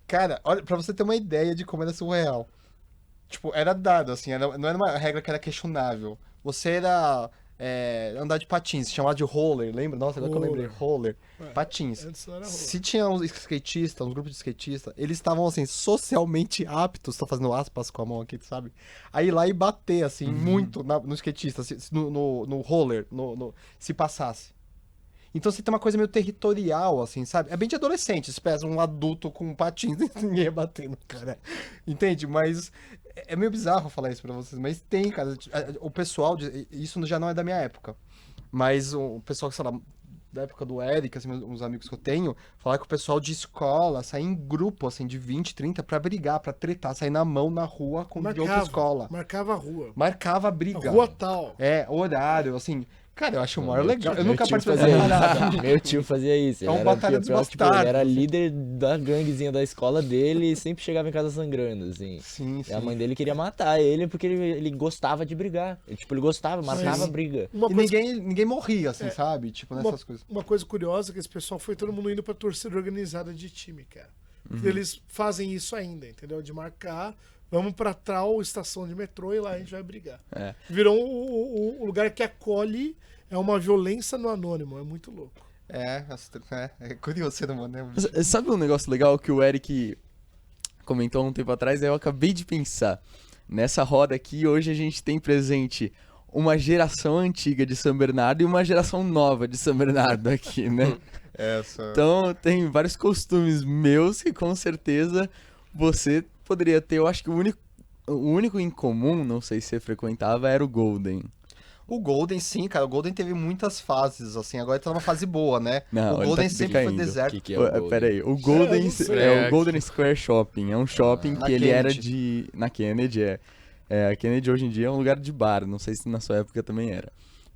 Cara, olha, pra você ter uma ideia de como era surreal. Tipo, era dado, assim, não era uma regra que era questionável. Você era andar de patins, chamado de roller, lembra? Nossa, agora que eu lembrei. Roller. Patins. Antes não era rua. Se tinha uns skatistas, uns grupos de skatistas, eles estavam, assim, socialmente aptos, tô fazendo aspas com a mão aqui, sabe? A ir lá e bater, assim, muito no skatista, no roller, se passasse. Então você tem uma coisa meio territorial, assim, sabe? É bem de adolescente, se pesa um adulto com patins, ninguém ia bater no cara. Entende? Mas é meio bizarro falar isso pra vocês, mas tem, cara. O pessoal, isso já não é da minha época, mas o pessoal, sei lá, da época do Eric, assim, uns amigos que eu tenho, falar que o pessoal de escola sai em grupo, assim, de 20, 30 pra brigar, pra tretar, sair na mão na rua de outra escola. Marcava a rua. Marcava a briga. A rua tal. Horário, assim. Cara, eu acho o maior Meu legal. tio- Eu meu nunca tio participei fazia dessa parada. isso. Meu tio fazia isso. É um Ele batalha era dos pior, tipo, ele era bastardos, assim. líder da ganguezinha da escola dele e sempre chegava em casa sangrando, assim. Sim, E a sim. mãe dele queria matar ele porque ele gostava de brigar. Ele gostava, marcava Sim. briga. Uma E coisa, ninguém morria, assim, sabe? Tipo, nessas coisas. uma coisa curiosa é que esse pessoal foi todo mundo indo pra torcida organizada de time, cara. Eles fazem isso ainda, entendeu? De marcar, vamos pra tal estação de metrô e lá a gente vai brigar. Virou o lugar que acolhe, é uma violência no anônimo, é muito louco. É curioso ser humano, né? Sabe um negócio legal que o Eric comentou há um tempo atrás? Eu acabei de pensar. Nessa roda aqui, hoje a gente tem presente uma geração antiga de São Bernardo e uma geração nova de São Bernardo aqui, né? Então tem vários costumes meus que com certeza você poderia ter. Eu acho que o único em comum, não sei se você frequentava, era o Golden. O Golden, sim, cara. O Golden teve muitas fases, assim. Agora tá numa fase boa, né? Não, o ele Golden tá sempre foi decaindo. deserto. Que é o Golden? Pera aí, o Eu Golden não sei. é o Golden Square Shopping. É um shopping Na que ele era Kennedy. na Kennedy, a Kennedy hoje em dia é um lugar de bar. Não sei se na sua época também era.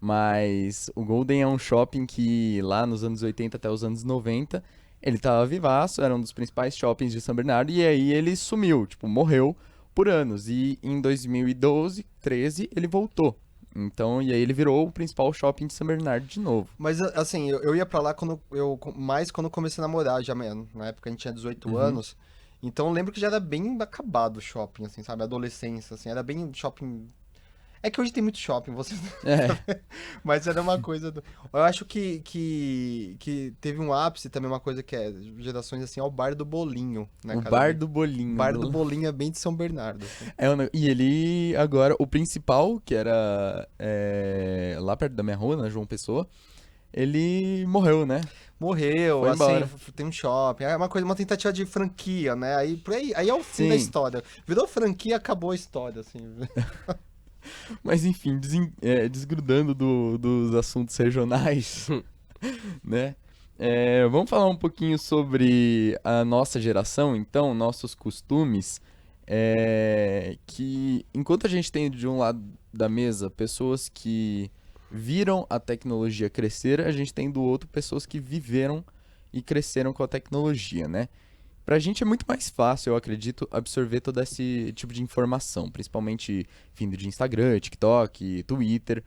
Mas o Golden é um shopping que lá nos anos 80 até os anos 90, ele tava vivaço, era um dos principais shoppings de São Bernardo, e aí ele sumiu, tipo, morreu por anos. E em 2012, 13, ele voltou. Então, e aí ele virou o principal shopping de São Bernardo de novo. Mas assim, eu ia pra lá mais quando eu comecei a namorar, já, na época a gente tinha 18 anos. Então eu lembro que já era bem acabado o shopping, assim, sabe? Adolescência, assim, era bem shopping. É que hoje tem muito shopping, vocês. Mas era uma coisa. Eu acho que teve um ápice também, uma coisa que é gerações assim, é o Bar do Bolinho, né, O cara? Bar do Bolinho. Bar do Bolinho é bem de São Bernardo. Assim. E ele agora, o principal, que era lá perto da minha rua, na João Pessoa, ele morreu, né? Morreu, Foi assim, embora. tem um shopping, é uma coisa, uma tentativa de franquia, né? Aí, por aí é o fim Sim. da história. Virou franquia, acabou a história, assim. Mas enfim, desgrudando dos assuntos regionais, né? Vamos falar um pouquinho sobre a nossa geração, então, nossos costumes. Que enquanto a gente tem de um lado da mesa pessoas que viram a tecnologia crescer, a gente tem do outro pessoas que viveram e cresceram com a tecnologia, né? Pra gente é muito mais fácil, eu acredito, absorver todo esse tipo de informação, principalmente vindo de Instagram, TikTok, Twitter,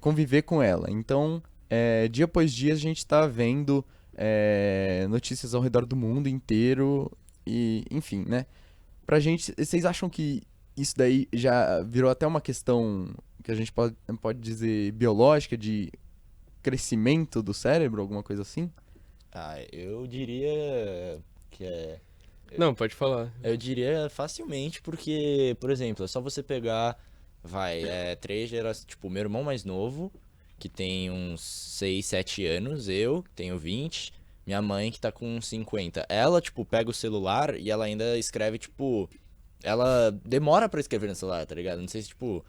conviver com ela. Então, dia após dia a gente tá vendo notícias ao redor do mundo inteiro e, enfim, né? Pra gente, vocês acham que isso daí já virou até uma questão que a gente pode dizer biológica, de crescimento do cérebro, alguma coisa assim? Ah, eu diria que Não, pode falar. Eu diria facilmente, porque, por exemplo, é só você pegar, três gerações, tipo, meu irmão mais novo, que tem uns 6, 7 anos, eu, que tenho 20, minha mãe, que tá com uns 50. Ela, tipo, pega o celular e ela ainda escreve, tipo, ela demora pra escrever no celular, tá ligado? Não sei se, tipo,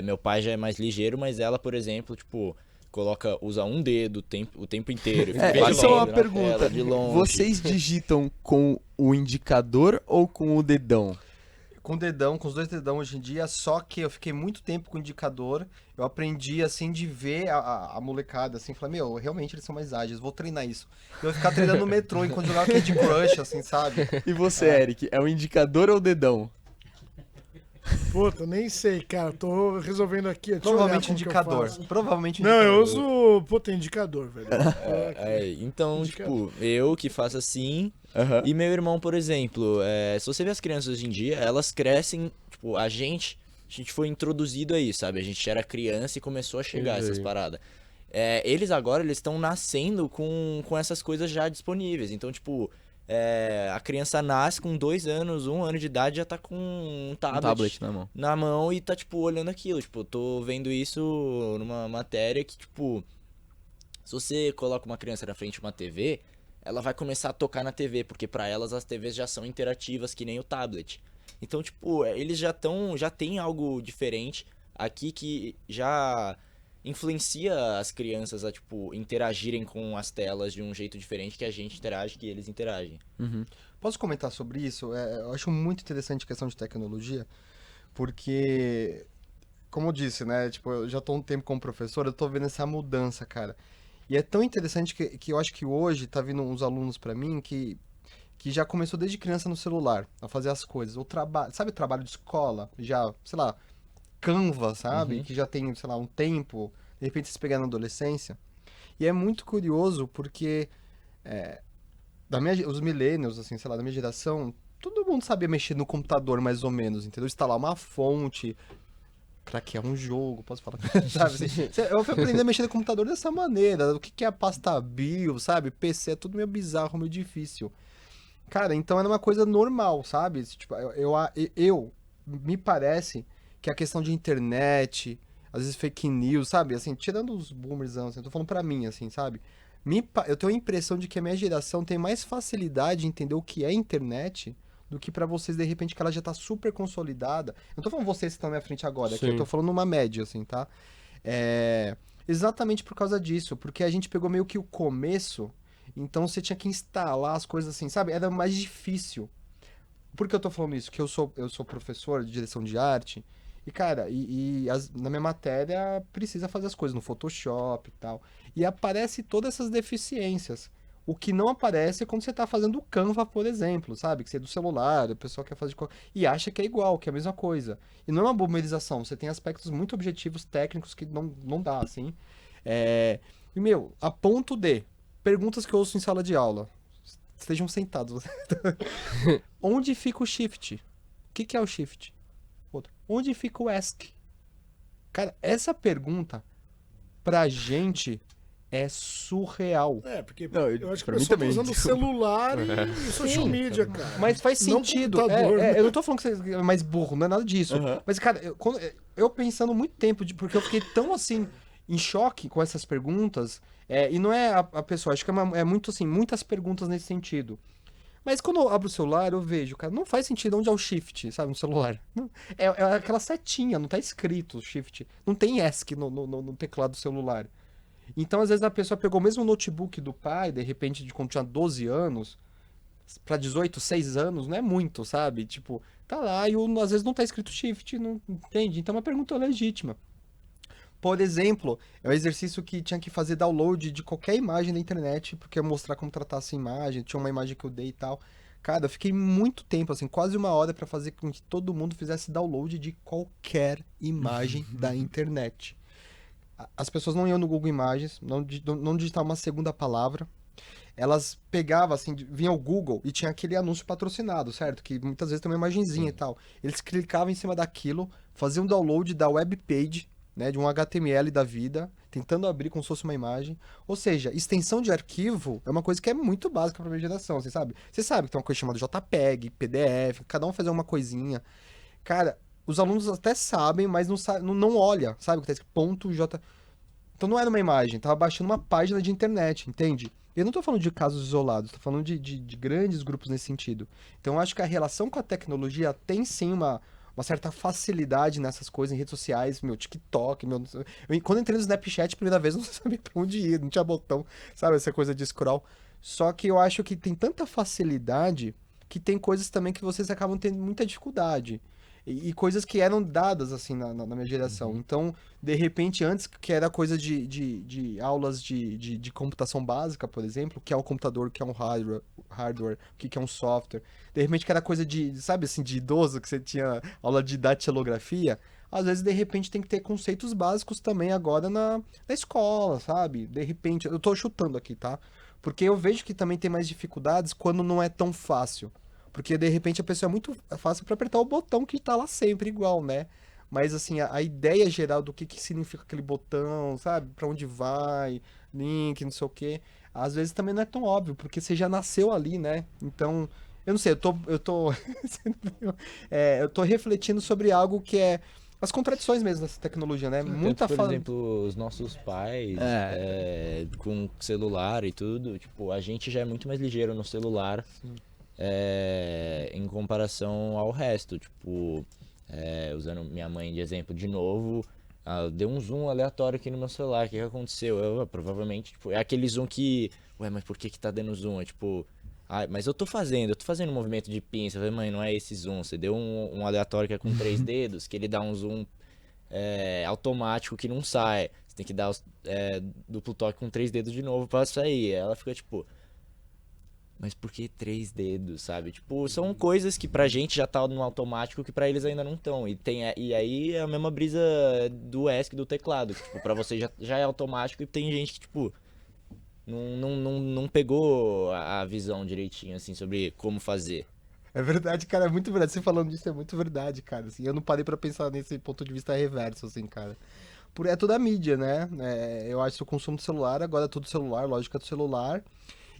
meu pai já é mais ligeiro, mas ela, por exemplo, tipo, usa um dedo o tempo inteiro. Fica de Essa é uma longe na pergunta. tela, de longe. Vocês digitam com o indicador ou com o dedão? Com o dedão, com os dois dedão hoje em dia, só que eu fiquei muito tempo com o indicador, eu aprendi, assim, de ver a molecada, assim, falei, realmente eles são mais ágeis, vou treinar isso. Eu ia ficar treinando no metrô enquanto jogava Candy Crush, assim, sabe? E você, Eric, é o indicador ou o dedão? Puta, nem sei, cara. Tô resolvendo aqui. Deixa eu olhar Provavelmente como que eu indicador. faço. Provavelmente Não, indicador. eu uso, puta, indicador, velho. Então, Indicador. tipo, eu que faço assim, Aham. e meu irmão, por exemplo, se você vê as crianças hoje em dia, elas crescem, tipo, a gente foi introduzido aí, sabe? A gente era criança e começou a chegar essas Entendi. paradas. Eles agora, eles estão nascendo com essas coisas já disponíveis. Então, tipo, a criança nasce com 2 anos, 1 ano de idade, já tá com um Um tablet, tablet na mão. na mão e tá, tipo, olhando aquilo. Tipo, eu tô vendo isso numa matéria que, tipo, se você coloca uma criança na frente de uma TV, ela vai começar a tocar na TV, porque pra elas as TVs já são interativas que nem o tablet. Então, tipo, eles já tem algo diferente aqui que já influencia as crianças a, tipo, interagirem com as telas de um jeito diferente que a gente interage, que eles interagem. Posso comentar sobre isso? Eu acho muito interessante a questão de tecnologia, porque, como eu disse, né, tipo, eu já tô um tempo como professor, eu tô vendo essa mudança, cara. E é tão interessante que eu acho que hoje tá vindo uns alunos pra mim que já começou desde criança no celular, a fazer as coisas. O trabalho, sabe o trabalho de escola? Já, sei lá, Canva, sabe? Que já tem, sei lá, um tempo, de repente se pegar na adolescência. E é muito curioso porque os millennials, assim, sei lá, da minha geração, todo mundo sabia mexer no computador mais ou menos, entendeu? Instalar uma fonte, craquear um jogo, posso falar, sabe? Assim, eu fui aprender a mexer no computador dessa maneira, o que é a pasta bio, sabe? PC é tudo meio bizarro, meio difícil. Cara, então era uma coisa normal, sabe? Tipo, me parece que a questão de internet, às vezes fake news, sabe? Assim, tirando os boomers, assim, eu tô falando pra mim, assim, sabe? Eu tenho a impressão de que a minha geração tem mais facilidade de entender o que é internet do que pra vocês, de repente, que ela já tá super consolidada. Eu não tô falando vocês que estão na minha frente agora, aqui, eu tô falando uma média, assim, tá? Exatamente por causa disso, porque a gente pegou meio que o começo, então você tinha que instalar as coisas assim, sabe? Era mais difícil. Por que eu tô falando isso? Que eu sou professor de direção de arte, E, cara, na minha matéria precisa fazer as coisas no Photoshop e tal. E aparece todas essas deficiências. O que não aparece é quando você tá fazendo o Canva, por exemplo, sabe? Que você é do celular, o pessoal quer fazer e acha que é igual, que é a mesma coisa. E não é uma bomberização, você tem aspectos muito objetivos, técnicos, que não dá, assim. E, meu, a ponto de perguntas que eu ouço em sala de aula. Estejam sentados. Onde fica o shift? O que é o shift? Outro. Onde fica o ask? Cara, essa pergunta, pra gente, é surreal. Porque Não, eu acho que pra o mim pessoal tá também, usando o desculpa. celular e social media, cara. Mas faz Não sentido. computador, né? Eu não tô falando que você é mais burro, não é nada disso. Aham. Mas, cara, eu pensando muito tempo, porque eu fiquei tão assim, em choque com essas perguntas. E não é a pessoa, acho que é muito assim, muitas perguntas nesse sentido. Mas quando eu abro o celular, eu vejo, cara, não faz sentido onde é o shift, sabe, no celular. É aquela setinha, não tá escrito shift. Não tem ESC no teclado do celular. Então, às vezes, a pessoa pegou o mesmo notebook do pai, de repente, de quando tinha 12 anos, pra 18, 6 anos, não é muito, sabe? Tipo, tá lá e às vezes não tá escrito shift, não entende? Então, é uma pergunta legítima. Por exemplo, é um exercício que tinha que fazer download de qualquer imagem da internet, porque ia mostrar como tratar essa imagem, tinha uma imagem que eu dei e tal. Cara, eu fiquei muito tempo, assim, quase uma hora pra fazer com que todo mundo fizesse download de qualquer imagem da internet. As pessoas não iam no Google Imagens, não digitavam uma segunda palavra. Elas pegavam, assim, vinha o Google e tinha aquele anúncio patrocinado, certo? Que muitas vezes tem uma imagenzinha e tal. Eles clicavam em cima daquilo, faziam download da webpage, né, de um HTML da vida, tentando abrir como se fosse uma imagem. Ou seja, extensão de arquivo é uma coisa que é muito básica para a minha geração, você sabe? Você sabe que tem uma coisa chamada JPEG, PDF, cada um fazer uma coisinha. Cara, os alunos até sabem, mas não olha, sabe? Que tá escrito ponto J. Então não era uma imagem, tava baixando uma página de internet, entende? Eu não tô falando de casos isolados, tô falando de grandes grupos nesse sentido. Então eu acho que a relação com a tecnologia tem sim uma certa facilidade nessas coisas, em redes sociais, meu TikTok, quando eu entrei no Snapchat, a primeira vez, eu não sabia pra onde ir, não tinha botão, sabe? Essa coisa de scroll. Só que eu acho que tem tanta facilidade que tem coisas também que vocês acabam tendo muita dificuldade. E coisas que eram dadas, assim, na minha geração. Então, de repente, antes, que era coisa de aulas de computação básica, por exemplo, que é um computador, que é um hardware, o que é um software. De repente, que era coisa sabe, assim, de idoso, que você tinha aula de datilografia. Às vezes, de repente, tem que ter conceitos básicos também agora na escola, sabe? De repente, eu tô chutando aqui, tá? Porque eu vejo que também tem mais dificuldades quando não é tão fácil. Porque, de repente, a pessoa é muito fácil para apertar o botão que tá lá sempre igual, né? Mas, assim, a ideia geral do que significa aquele botão, sabe? Pra onde vai, link, não sei o quê. Às vezes também não é tão óbvio, porque você já nasceu ali, né? Então, eu não sei, eu tô refletindo sobre algo que é as contradições mesmo dessa tecnologia, né? Muita Por exemplo, os nossos pais, com celular e tudo, tipo, a gente já é muito mais ligeiro no celular. Em comparação ao resto, tipo, usando minha mãe de exemplo de novo, deu um zoom aleatório aqui no meu celular, o que aconteceu? Provavelmente, tipo, é aquele zoom que, mas por que tá dando zoom? É tipo, mas eu tô fazendo um movimento de pinça, eu falei, mãe, não é esse zoom, você deu um aleatório que é com 3 dedos, que ele dá um zoom automático que não sai, você tem que dar duplo toque com 3 dedos de novo pra sair, ela fica tipo... Mas por que 3 dedos, sabe? Tipo, são coisas que pra gente já tá no automático que pra eles ainda não estão. E aí é a mesma brisa do ESC do teclado. Que, tipo, pra você já é automático e tem gente que, tipo, não pegou a visão direitinho, assim, sobre como fazer. É verdade, cara, é muito verdade. Você falando disso é muito verdade, cara. Assim, eu não parei pra pensar nesse ponto de vista reverso, assim, cara. É toda a mídia, né? Eu acho que o consumo do celular, agora é tudo celular, lógica do celular.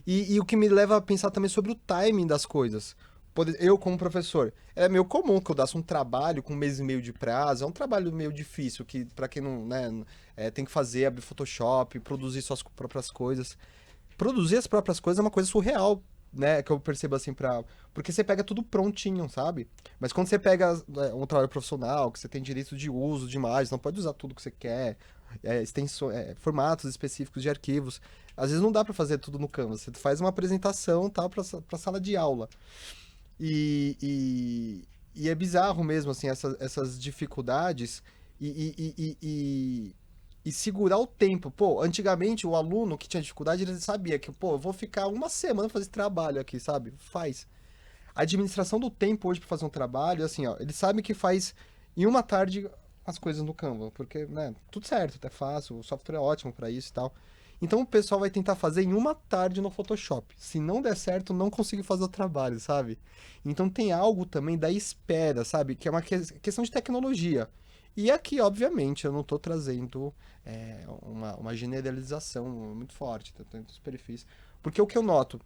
E o que me leva a pensar também sobre o timing das coisas. Eu, como professor, é meio comum que eu desse um trabalho com 1 mês e meio de prazo. É um trabalho meio difícil, que pra quem não, né, tem que fazer, abrir Photoshop, produzir suas próprias coisas. Produzir as próprias coisas é uma coisa surreal, né, que eu percebo assim porque você pega tudo prontinho, sabe? Mas quando você pega um trabalho profissional, que você tem direito de uso de imagens, não pode usar tudo que você quer, formatos específicos de arquivos. Às vezes não dá para fazer tudo no Canva. Você faz uma apresentação, tá, para sala de aula. E é bizarro mesmo, assim, essas dificuldades e segurar o tempo. Pô, antigamente o aluno que tinha dificuldade, ele sabia que, pô, eu vou ficar uma semana fazendo esse trabalho aqui, sabe? Faz. A administração do tempo hoje para fazer um trabalho, assim, ó, eles sabem que faz em uma tarde as coisas no Canva, porque, né, tudo certo, é fácil, o software é ótimo para isso e tal. Então o pessoal vai tentar fazer em uma tarde no Photoshop. Se não der certo, não conseguir fazer o trabalho, sabe? Então tem algo também da espera, sabe? Que é uma questão de tecnologia. E aqui, obviamente, eu não estou trazendo uma generalização muito forte, tanto os perfis. Porque o que eu noto,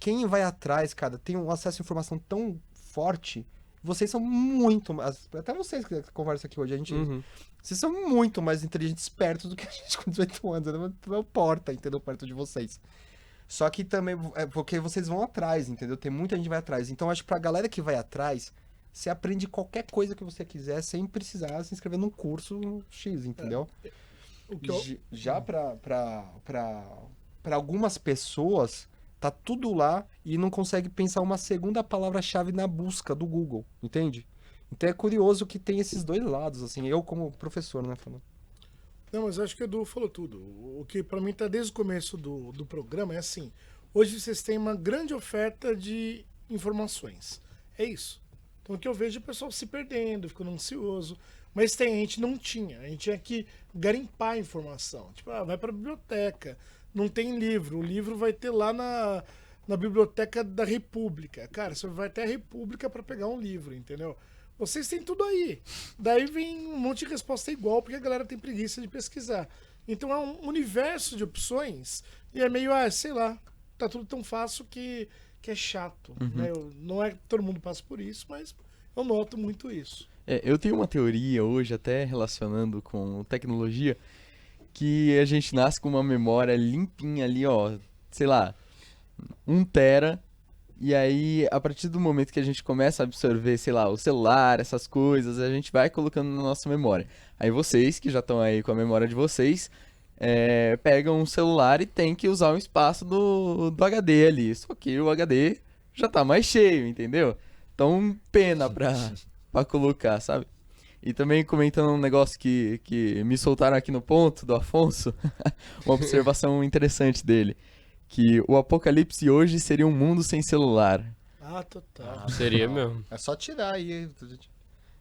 quem vai atrás, cara, tem um acesso à informação tão forte, vocês são muito mais... Até vocês que conversam aqui hoje, vocês são muito mais inteligentes, espertos do que a gente com 18 anos. Não importa, entendeu? Perto de vocês. Só que também é porque vocês vão atrás, entendeu? Tem muita gente que vai atrás. Então, acho que pra galera que vai atrás, você aprende qualquer coisa que você quiser sem precisar se inscrever num curso X, entendeu? Já pra algumas pessoas, tá tudo lá e não consegue pensar uma segunda palavra-chave na busca do Google, entende? Então é curioso que tem esses dois lados, assim, eu como professor, né, falando. Não, mas eu acho que o Edu falou tudo. O que pra mim tá desde o começo do programa é assim, hoje vocês têm uma grande oferta de informações. É isso. Então o que eu vejo é o pessoal se perdendo, ficando ansioso. Mas a gente não tinha. A gente tinha que garimpar a informação. Tipo, vai pra biblioteca. Não tem livro. O livro vai ter lá na Biblioteca da República. Cara, você vai até a República para pegar um livro, entendeu? Vocês têm tudo aí. Daí vem um monte de resposta igual, porque a galera tem preguiça de pesquisar. Então é um universo de opções e é meio, sei lá, tá tudo tão fácil que é chato. Né? Não é que todo mundo passa por isso, mas eu noto muito isso. Eu tenho uma teoria hoje, até relacionando com tecnologia, que a gente nasce com uma memória limpinha ali, ó, sei lá, 1 tera, e aí a partir do momento que a gente começa a absorver, sei lá, o celular, essas coisas, a gente vai colocando na nossa memória. Aí vocês, que já estão aí com a memória de vocês, pegam um celular e tem que usar um espaço do HD ali, só que o HD já tá mais cheio, entendeu? Então, pena pra colocar, sabe? E também comentando um negócio que me soltaram aqui no ponto do Afonso, uma observação interessante dele, que o apocalipse hoje seria um mundo sem celular. Ah, total. Seria mesmo. É só tirar aí,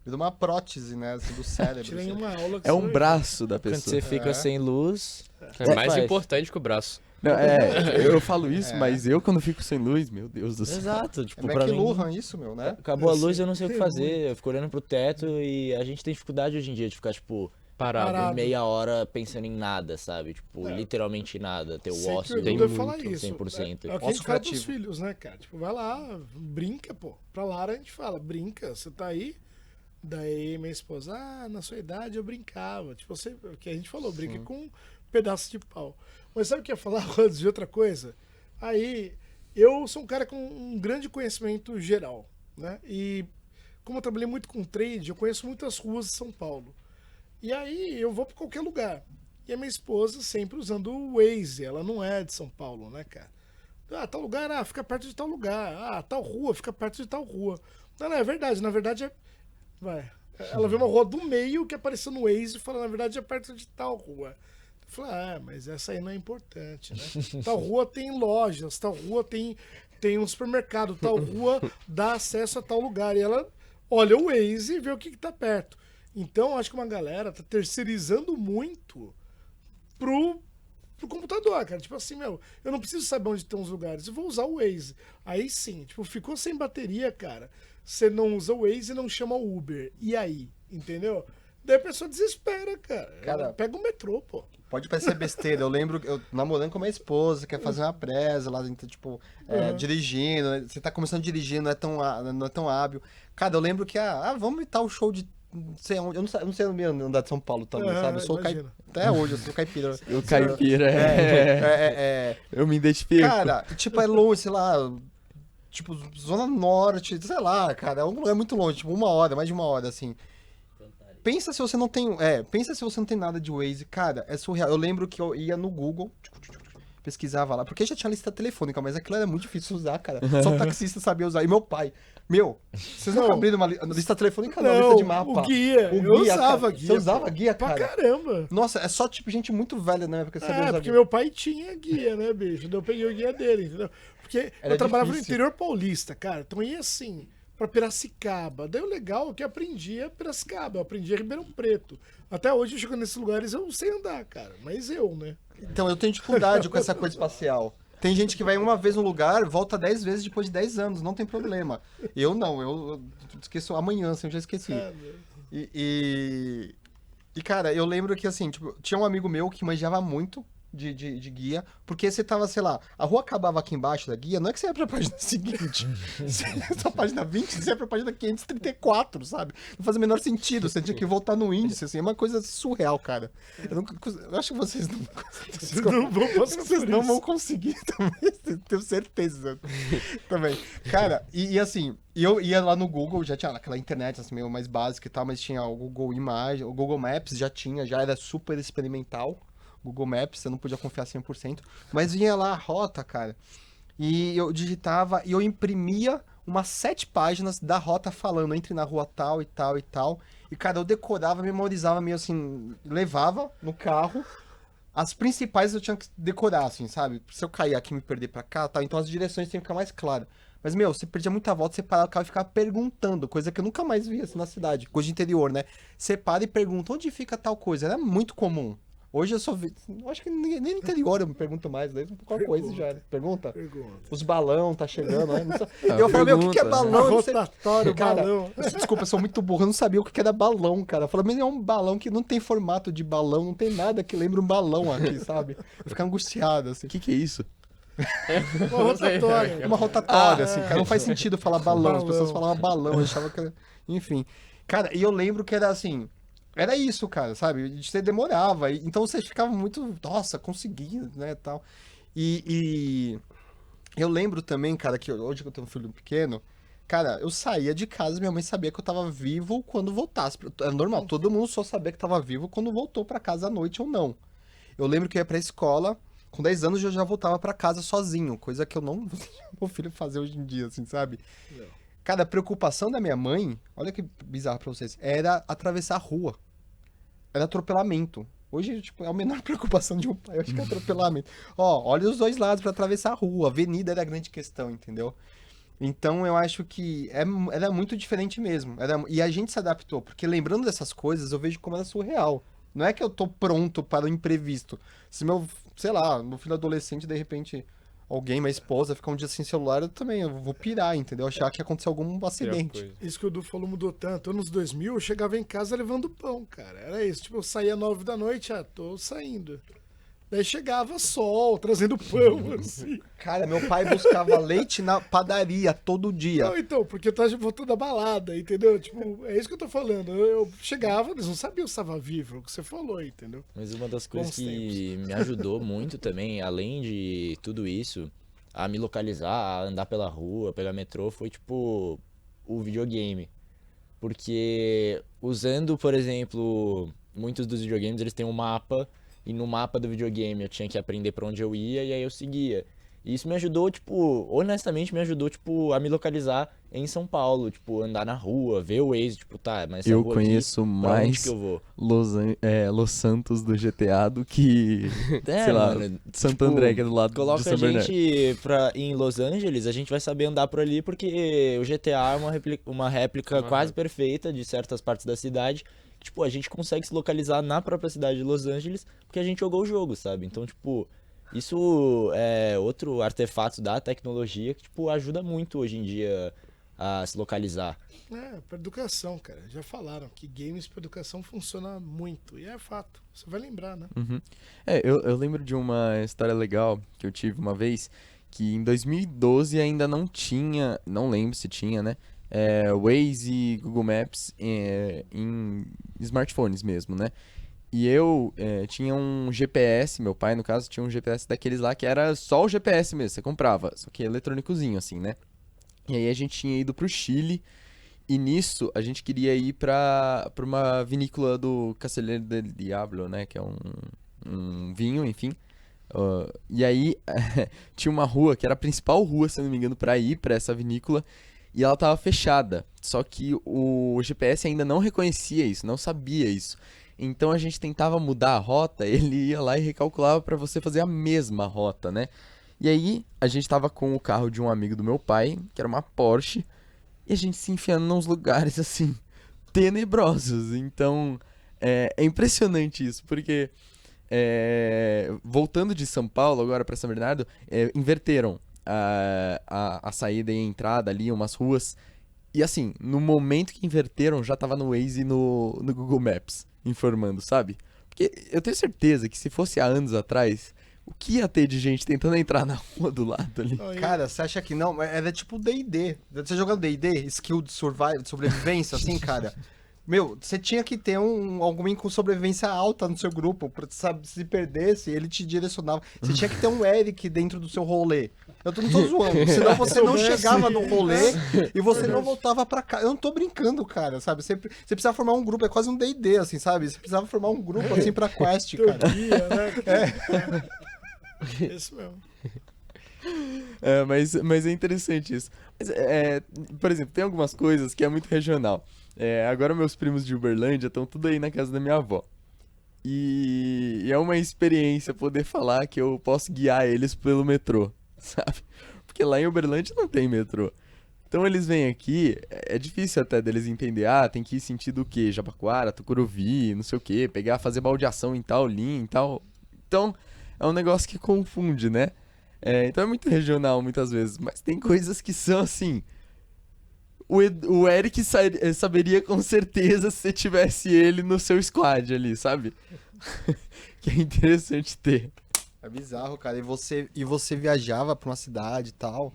vira uma prótese, né, assim, do cérebro. Tirei assim. uma aula que É um braço da Quando pessoa. você fica sem luz... É mais faz. importante que o braço. Não, eu falo isso, mas eu quando fico sem luz, meu Deus do céu. Exato, É tipo, pra mim... McLuhan isso, meu, né? Acabou a Eu luz, sei. eu não sei o que É fazer. Eu fico olhando pro teto e a gente tem dificuldade hoje em dia de ficar, tipo, Parado. meia hora pensando em nada, sabe? Tipo, literalmente nada. Ter o Sei que ócio o Edu tem vai muito, falar isso. 100%. É o que a gente Ócio fala pros criativo. filhos, né, cara? Tipo, vai lá, brinca, pô. Pra Lara a gente fala, brinca, você tá aí. Daí minha esposa, na sua idade eu brincava. Tipo, o que a gente falou, brinca com um pedaço de pau. Mas sabe o que eu ia falar antes de outra coisa? Aí, eu sou um cara com um grande conhecimento geral, né? E como eu trabalhei muito com trade, eu conheço muitas ruas de São Paulo. E aí, eu vou pra qualquer lugar. E a minha esposa sempre usando o Waze, ela não é de São Paulo, né, cara? Tal lugar, fica perto de tal lugar. Tal rua, fica perto de tal rua. Não, é verdade, na verdade ela vê uma rua do meio que apareceu no Waze e fala, na verdade é perto de tal rua. Eu falei, mas essa aí não é importante, né? Tal rua tem lojas, tal rua tem um supermercado, tal rua dá acesso a tal lugar. E ela olha o Waze e vê o que tá perto. Então, acho que uma galera tá terceirizando muito pro computador, cara. Tipo assim, eu não preciso saber onde estão os lugares, eu vou usar o Waze. Aí sim, tipo, ficou sem bateria, cara. Você não usa o Waze e não chama o Uber. E aí? Entendeu? Daí a pessoa desespera, cara. Ela pega o metrô, pô. Pode parecer besteira, eu lembro, eu namorando com a minha esposa, quer fazer uma presa lá, então, tipo, dirigindo, né? Você tá começando a dirigir, não é tão hábil. Cara, eu lembro que, vamos imitar o show de não sei onde, eu não sei andar de São Paulo também, sabe? Eu sou até hoje, eu sou caipira. O caipira eu me identifico. Cara, tipo, é longe, sei lá, tipo, Zona Norte, sei lá, cara, é um lugar muito longe, tipo, 1 hora, mais de 1 hora, assim. Pensa se você não tem nada de Waze, cara, é surreal. Eu lembro que eu ia no Google, pesquisava lá, porque já tinha lista telefônica, mas aquilo era muito difícil de usar, cara. Só o taxista sabia usar. E meu pai, vocês não abriram uma lista telefônica, não, lista de mapa. O guia. Eu usava guia. Você usava guia, Pra cara? caramba. Nossa, é só tipo gente muito velha na época que sabia usar Porque guia. meu pai tinha guia, né, bicho? Então eu peguei o guia dele, entendeu? Porque Era eu trabalhava no difícil. interior paulista, cara. Então ia assim, pra Piracicaba. Daí o legal é que eu aprendia Piracicaba, eu aprendia Ribeirão Preto. Até hoje, eu chego nesses lugares, eu sei andar, cara. Mas eu, né? Então, eu tenho dificuldade com essa coisa espacial. Tem gente que vai uma vez no lugar, volta 10 vezes depois de 10 anos, não tem problema. Eu não, eu esqueço amanhã, assim, eu já esqueci. E, cara, eu lembro que, assim, tipo, tinha um amigo meu que manjava muito de guia, porque você tava, sei lá, a rua acabava aqui embaixo da guia, não é que você ia pra página seguinte, você ia pra página 20, você ia pra página 534, sabe? Não faz o menor sentido, você tinha que voltar no índice, assim, é uma coisa surreal, cara. Eu acho que vocês não... Vocês não vão conseguir também, tenho certeza. Também. Cara, e assim, eu ia lá no Google, já tinha aquela internet assim, meio mais básica e tal, mas tinha o Google Imagem, o Google Maps já era super experimental. Google Maps, você não podia confiar 100%, mas vinha lá a rota, cara, e eu digitava e eu imprimia umas 7 páginas da rota falando, entre na rua tal e tal e tal, e, cara, eu decorava, memorizava meio assim, levava no carro, as principais eu tinha que decorar, assim, sabe? Se eu cair aqui e me perder pra cá, tal, então as direções têm que ficar mais claras. Mas, meu, você perdia muita volta, você parava o carro e ficava perguntando, coisa que eu nunca mais via assim na cidade, coisa de interior, né? Você para e pergunta, onde fica tal coisa? Era muito comum. Hoje eu só vi. Eu acho que nem no interior eu me pergunto mais, daí qualquer coisa já. Pergunta? Os balão tá chegando, né? Eu falei, meu, o que é balão? Rotatório, Cara, balão. desculpa, eu sou muito burro, eu não sabia o que era balão, cara. Eu falei, mas é um balão que não tem formato de balão, não tem nada que lembre um balão aqui, sabe? Eu ficava angustiado, assim. O que é isso? Uma rotatória. É uma rotatória, assim, cara. Não faz sentido falar balão, as pessoas falavam balão, eu achava que era... Enfim. Cara, e eu lembro que era assim... Era isso, cara, sabe? Você demorava. Então você ficava muito... Nossa, consegui, né, tal. E eu lembro também, cara, que hoje que eu tenho um filho pequeno... Cara, eu saía de casa e minha mãe sabia que eu tava vivo quando voltasse. É normal, todo mundo só sabia que tava vivo quando voltou pra casa à noite ou não. Eu lembro que eu ia pra escola... Com 10 anos eu já voltava pra casa sozinho, coisa que eu não vou meu filho fazer hoje em dia, assim, sabe? Não. Cara, a preocupação da minha mãe, olha que bizarro pra vocês, era atravessar a rua. Era atropelamento. Hoje, tipo, é a menor preocupação de um pai, eu acho que é atropelamento. Ó, olha os dois lados pra atravessar a rua, a avenida era a grande questão, entendeu? Então eu acho que era muito diferente mesmo. E a gente se adaptou, porque lembrando dessas coisas, eu vejo como era surreal. Não é que eu tô pronto para o imprevisto. Se sei lá, meu filho adolescente, de repente, alguém, minha esposa, ficar um dia sem celular, eu vou pirar, entendeu? Achar que aconteceu algum acidente. Isso que o Du falou mudou tanto. Anos 2000, eu chegava em casa levando pão, cara. Era isso. Tipo, eu saía 9 da noite, tô saindo. Daí chegava sol, trazendo pão, assim. Cara, meu pai buscava leite na padaria todo dia. Não, então, porque eu tava voltando da balada, entendeu? Tipo, é isso que eu tô falando. Eu chegava, eles não sabiam se eu estava vivo, é o que você falou, entendeu? Mas uma das coisas que me ajudou muito também, além de tudo isso, a me localizar, a andar pela rua, pegar metrô, foi tipo o videogame. Porque usando, por exemplo, muitos dos videogames, eles têm um mapa. E no mapa do videogame eu tinha que aprender pra onde eu ia e aí eu seguia. E isso me ajudou, tipo, honestamente me ajudou, tipo, a me localizar em São Paulo, tipo, andar na rua, ver o Waze, tipo, tá, mas essa eu rua conheço aqui, pra mais onde que eu vou? Los Santos do GTA do que, sei lá, mano, Santo tipo, André, que é do lado de coloca São a Bernardo. gente em Los Angeles, a gente vai saber andar por ali porque o GTA é uma réplica quase perfeita de certas partes da cidade. Tipo, a gente consegue se localizar na própria cidade de Los Angeles porque a gente jogou o jogo, sabe? Então, tipo, isso é outro artefato da tecnologia que, tipo, ajuda muito hoje em dia a se localizar. Pra educação, cara. Já falaram que games pra educação funciona muito. E é fato. Você vai lembrar, né? Uhum. Eu lembro de uma história legal que eu tive uma vez, que em 2012 ainda não tinha, não lembro se tinha, né? Waze e Google Maps em smartphones mesmo, né? E eu tinha um GPS, meu pai, no caso, tinha um GPS daqueles lá que era só o GPS mesmo, você comprava, só que eletrônicozinho, assim, né? E aí a gente tinha ido pro Chile, e nisso a gente queria ir pra uma vinícola do Caceleiro del Diablo, né? Que é um vinho, enfim, E aí, tinha uma rua, que era a principal rua, se eu não me engano, pra ir pra essa vinícola, e ela tava fechada. Só que o GPS ainda não reconhecia isso, não sabia isso. Então a gente tentava mudar a rota, ele ia lá e recalculava pra você fazer a mesma rota, né? E aí, a gente tava com o carro de um amigo do meu pai, que era uma Porsche, e a gente se enfiando nos lugares, assim, tenebrosos. Então, é impressionante isso, porque voltando de São Paulo agora para São Bernardo, inverteram a saída e a entrada ali, umas ruas. E assim, no momento que inverteram, já tava no Waze e no Google Maps informando, sabe? Porque eu tenho certeza que se fosse há anos atrás, o que ia ter de gente tentando entrar na rua do lado ali? Cara, você acha que não? Era tipo D&D. Você jogando D&D, skill de sobrevivência, assim, cara. Meu, você tinha que ter alguém com sobrevivência alta no seu grupo, pra, sabe, se perdesse, ele te direcionava. Você tinha que ter um Eric dentro do seu rolê. Eu não tô zoando, senão você não chegava no rolê e você não voltava pra cá. Eu não tô brincando, cara, sabe? Você precisava formar um grupo, é quase um D&D, assim, sabe? Você precisava formar um grupo, assim, pra quest, cara. Teoria, né? Isso mesmo. Mas é interessante isso. Mas, por exemplo, tem algumas coisas que é muito regional. Agora meus primos de Uberlândia estão tudo aí na casa da minha avó. E é uma experiência poder falar que eu posso guiar eles pelo metrô, sabe? Porque lá em Uberlândia não tem metrô. Então eles vêm aqui, é difícil até deles entender, tem que ir sentido o quê? Jabaquara, Tucuruvi, não sei o quê, fazer baldeação em tal linha e tal. Então, é um negócio que confunde, né? Então é muito regional muitas vezes, mas tem coisas que são assim. O Eric saberia com certeza se você tivesse ele no seu squad ali, sabe? Que é interessante ter. É bizarro, cara. E você viajava pra uma cidade e tal.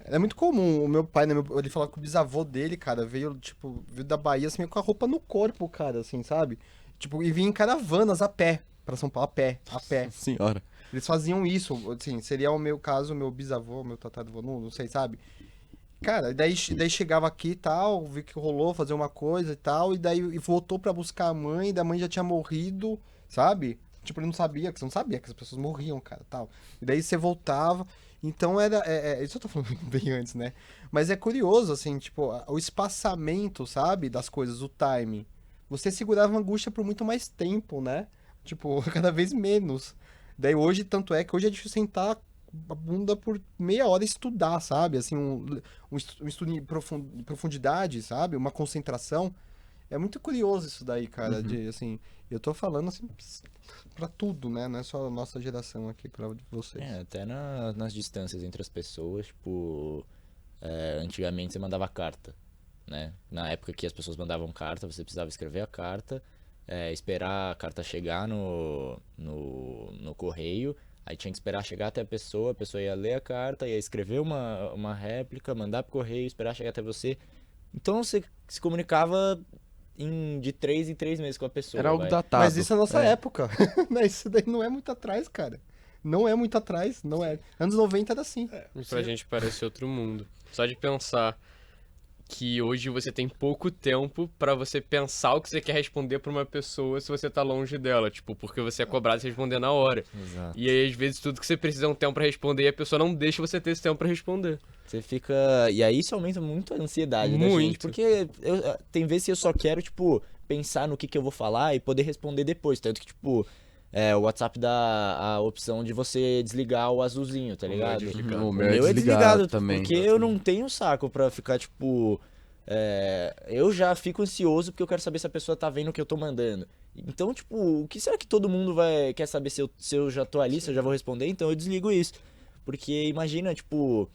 É muito comum. O meu pai, né, ele falava que o bisavô dele, cara, veio da Bahia, assim, com a roupa no corpo, cara, assim, sabe? Tipo, e vinha em caravanas a pé, pra São Paulo, a pé. Senhora. Eles faziam isso, assim, seria o meu caso, meu bisavô, meu tataravô, não sei, sabe? Cara, daí chegava aqui e tal, vi que rolou, fazer uma coisa e tal, e daí voltou pra buscar a mãe, da mãe já tinha morrido, sabe? Tipo, ele não sabia, que você não sabia que as pessoas morriam, cara, tal. E daí você voltava, então isso eu tô falando bem antes, né? Mas é curioso, assim, tipo, o espaçamento, sabe, das coisas, o timing. Você segurava a angústia por muito mais tempo, né? Tipo, cada vez menos. Daí hoje, tanto é que hoje é difícil sentar a bunda por meia hora e estudar, sabe? Assim, um estudo em profundidade, sabe? Uma concentração. É muito curioso isso daí, cara. De, assim, eu tô falando assim pra tudo, né? Não é só a nossa geração aqui, pra vocês. Até nas distâncias entre as pessoas, tipo, antigamente você mandava carta, né? Na época que as pessoas mandavam carta, você precisava escrever a carta, esperar a carta chegar no correio. Aí tinha que esperar chegar até a pessoa ia ler a carta, ia escrever uma réplica, mandar pro correio, esperar chegar até você. Então você se comunicava de 3 em 3 meses com a pessoa. Era algo datado. Mas isso é a nossa época. Isso daí não é muito atrás, cara. Não é muito atrás, não é. Anos 90 era assim. E pra gente parece outro mundo. Só de pensar que hoje você tem pouco tempo pra você pensar o que você quer responder pra uma pessoa se você tá longe dela, tipo, porque você é cobrado de responder na hora. Exato. E aí, às vezes, tudo que você precisa é um tempo pra responder e a pessoa não deixa você ter esse tempo pra responder. Você fica... E aí isso aumenta muito a ansiedade da gente. Muito. Porque tem vezes que eu só quero, tipo, pensar no que eu vou falar e poder responder depois. Tanto que, tipo, o WhatsApp dá a opção de você desligar o azulzinho, tá ligado? O meu é desligado também. Porque eu não tenho saco pra ficar, tipo... eu já fico ansioso porque eu quero saber se a pessoa tá vendo o que eu tô mandando. Então, tipo, o que será que todo mundo quer saber se eu já tô ali, se eu já vou responder? Então eu desligo isso. Porque imagina, tipo...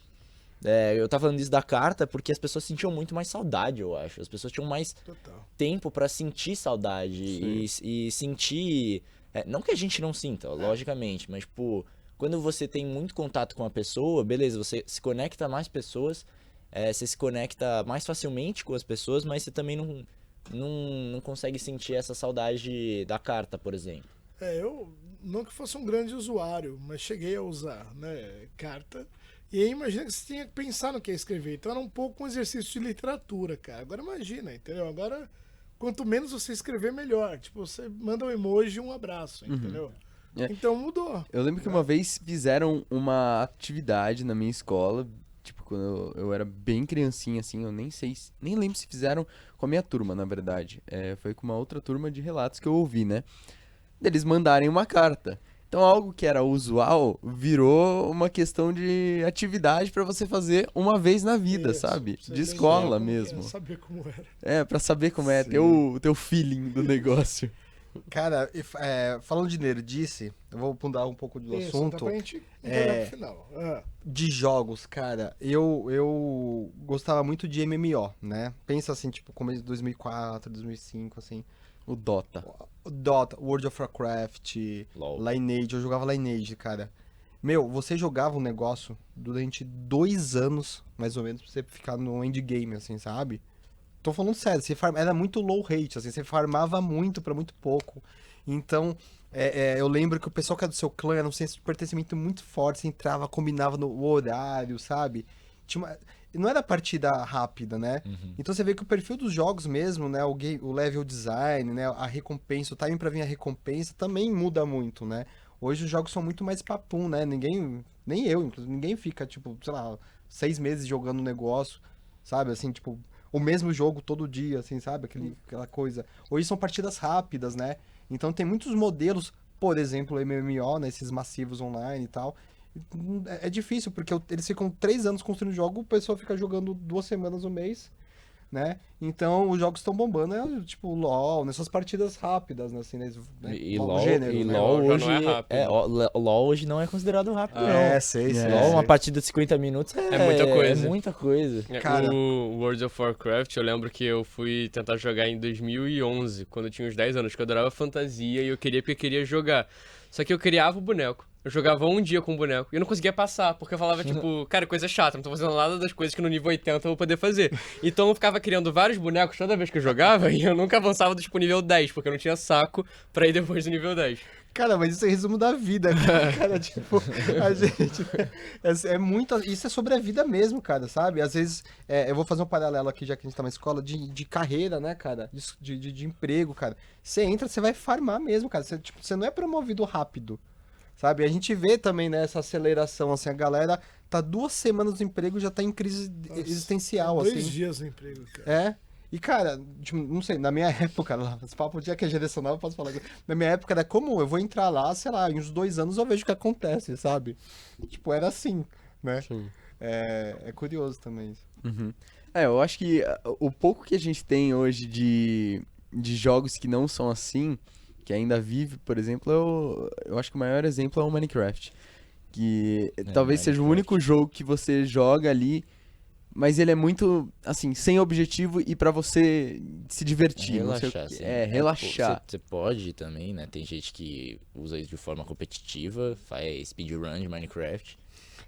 eu tava falando isso da carta porque as pessoas sentiam muito mais saudade, eu acho. As pessoas tinham mais tempo pra sentir saudade e sentir... não que a gente não sinta, logicamente, mas, tipo, quando você tem muito contato com a pessoa, beleza, você se conecta a mais pessoas, você se conecta mais facilmente com as pessoas, mas você também não consegue sentir essa saudade da carta, por exemplo. Eu não que fosse um grande usuário, mas cheguei a usar, né, carta. E aí imagina que você tinha que pensar no que ia escrever. Então era um pouco um exercício de literatura, cara. Agora imagina, entendeu? Agora, quanto menos você escrever, melhor. Tipo, você manda um emoji e um abraço, entendeu? Então mudou. Eu lembro que uma vez fizeram uma atividade na minha escola, tipo, quando eu era bem criancinha, assim, eu nem sei, nem lembro se fizeram com a minha turma, na verdade. Foi com uma outra turma de relatos que eu ouvi, né? Deles mandarem uma carta. Então, algo que era usual virou uma questão de atividade pra você fazer uma vez na vida, Isso, sabe? pra você De entender escola como que é, mesmo. saber como era. Pra saber como é, Sim. ter o teu feeling do negócio. Cara, falando de nerdice, eu vou mudar um pouco do Isso, dá assunto. pra gente É. entregar pro final. De jogos, cara, eu gostava muito de MMO, né? Pensa assim, tipo, começo de 2004, 2005, assim. O Dota. Dota, World of Warcraft, LOL. Lineage, eu jogava Lineage, cara. Meu, você jogava um negócio durante 2 anos, mais ou menos, pra você ficar no endgame, assim, sabe? Tô falando sério, era muito low rate, assim, você farmava muito pra muito pouco. Então, eu lembro que o pessoal que era do seu clã era um senso de pertencimento muito forte, você entrava, combinava no horário, sabe? Não era partida rápida, né? Então você vê que o perfil dos jogos mesmo, né? O level design, né? A recompensa, o timing pra vir a recompensa também muda muito, né? Hoje os jogos são muito mais papum, né? Nem eu, inclusive, ninguém fica, tipo, sei lá, 6 meses jogando um negócio, sabe? Assim, tipo, o mesmo jogo todo dia, assim, sabe? Aquela coisa. Hoje são partidas rápidas, né? Então tem muitos modelos, por exemplo, MMO, né? Esses massivos online e tal. É difícil, porque eles ficam 3 anos construindo o jogo, o pessoal fica jogando 2 semanas no mês, né? Então os jogos estão bombando, tipo, LoL, nessas partidas rápidas, né? Assim, né? E O LoL, gênero, e né? LoL já hoje não é rápido. LoL hoje não é considerado rápido, não. Sei. LoL, uma partida de 50 minutos É muita coisa. É muita coisa. Cara. O World of Warcraft, eu lembro que eu fui tentar jogar em 2011, quando eu tinha uns 10 anos, que eu adorava fantasia e eu queria porque eu queria jogar. Só que eu criava o boneco. Eu jogava um dia com o boneco e eu não conseguia passar, porque eu falava, tipo, cara, coisa chata, não tô fazendo nada das coisas que no nível 80 eu vou poder fazer. Então eu ficava criando vários bonecos toda vez que eu jogava e eu nunca avançava do tipo nível 10, porque eu não tinha saco pra ir depois do nível 10. Cara, mas isso é resumo da vida, cara. Tipo, a gente. Muito. Isso é sobre a vida mesmo, cara, sabe? Às vezes, eu vou fazer um paralelo aqui, já que a gente tá na escola, de carreira, né, cara? De emprego, cara. Você entra, você vai farmar mesmo, cara. Você não é promovido rápido, sabe? A gente vê também, né, essa aceleração, assim, a galera tá 2 semanas no emprego e já tá em crise existencial, 2 assim. dias no emprego, cara. E, cara, tipo, não sei, na minha época, lá, esse papo já que é direcional, eu posso falar. Na minha época era comum, eu vou entrar lá, sei lá, em uns 2 anos eu vejo o que acontece, sabe? Tipo, era assim, né? Sim. É curioso também isso. Uhum. Eu acho que o pouco que a gente tem hoje de jogos que não são assim, que ainda vive, por exemplo, eu acho que o maior exemplo é o Minecraft. Que talvez seja o Minecraft. único jogo que você joga ali, mas ele é muito, assim, sem objetivo e pra você se divertir. não sei o Relaxar, quê. assim. Relaxar. Você pode também, né? Tem gente que usa isso de forma competitiva, faz speedrun de Minecraft.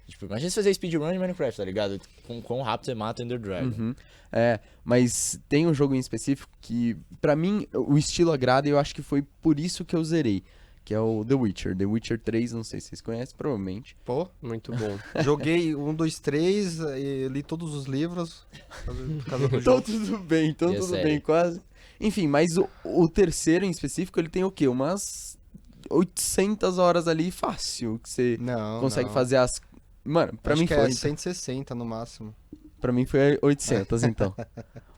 Tipo, imagina você fazer speedrun de Minecraft, tá ligado? Com quão rápido você mata o Ender Dragon. Uhum. Mas tem um jogo em específico que, pra mim, o estilo agrada e eu acho que foi por isso que eu zerei. Que é o The Witcher. The Witcher 3, não sei se vocês conhecem, provavelmente. Pô, Muito bom. joguei 1, 2, 3, e li todos os livros por causa do jogo. Então tudo bem, então E a tudo série? bem, quase. Enfim, mas o terceiro em específico, ele tem o quê? Umas 800 horas ali fácil, que você Não, consegue não. fazer as... Mano, pra Acho mim que foi... é 160 no máximo. Pra mim foi 800, então.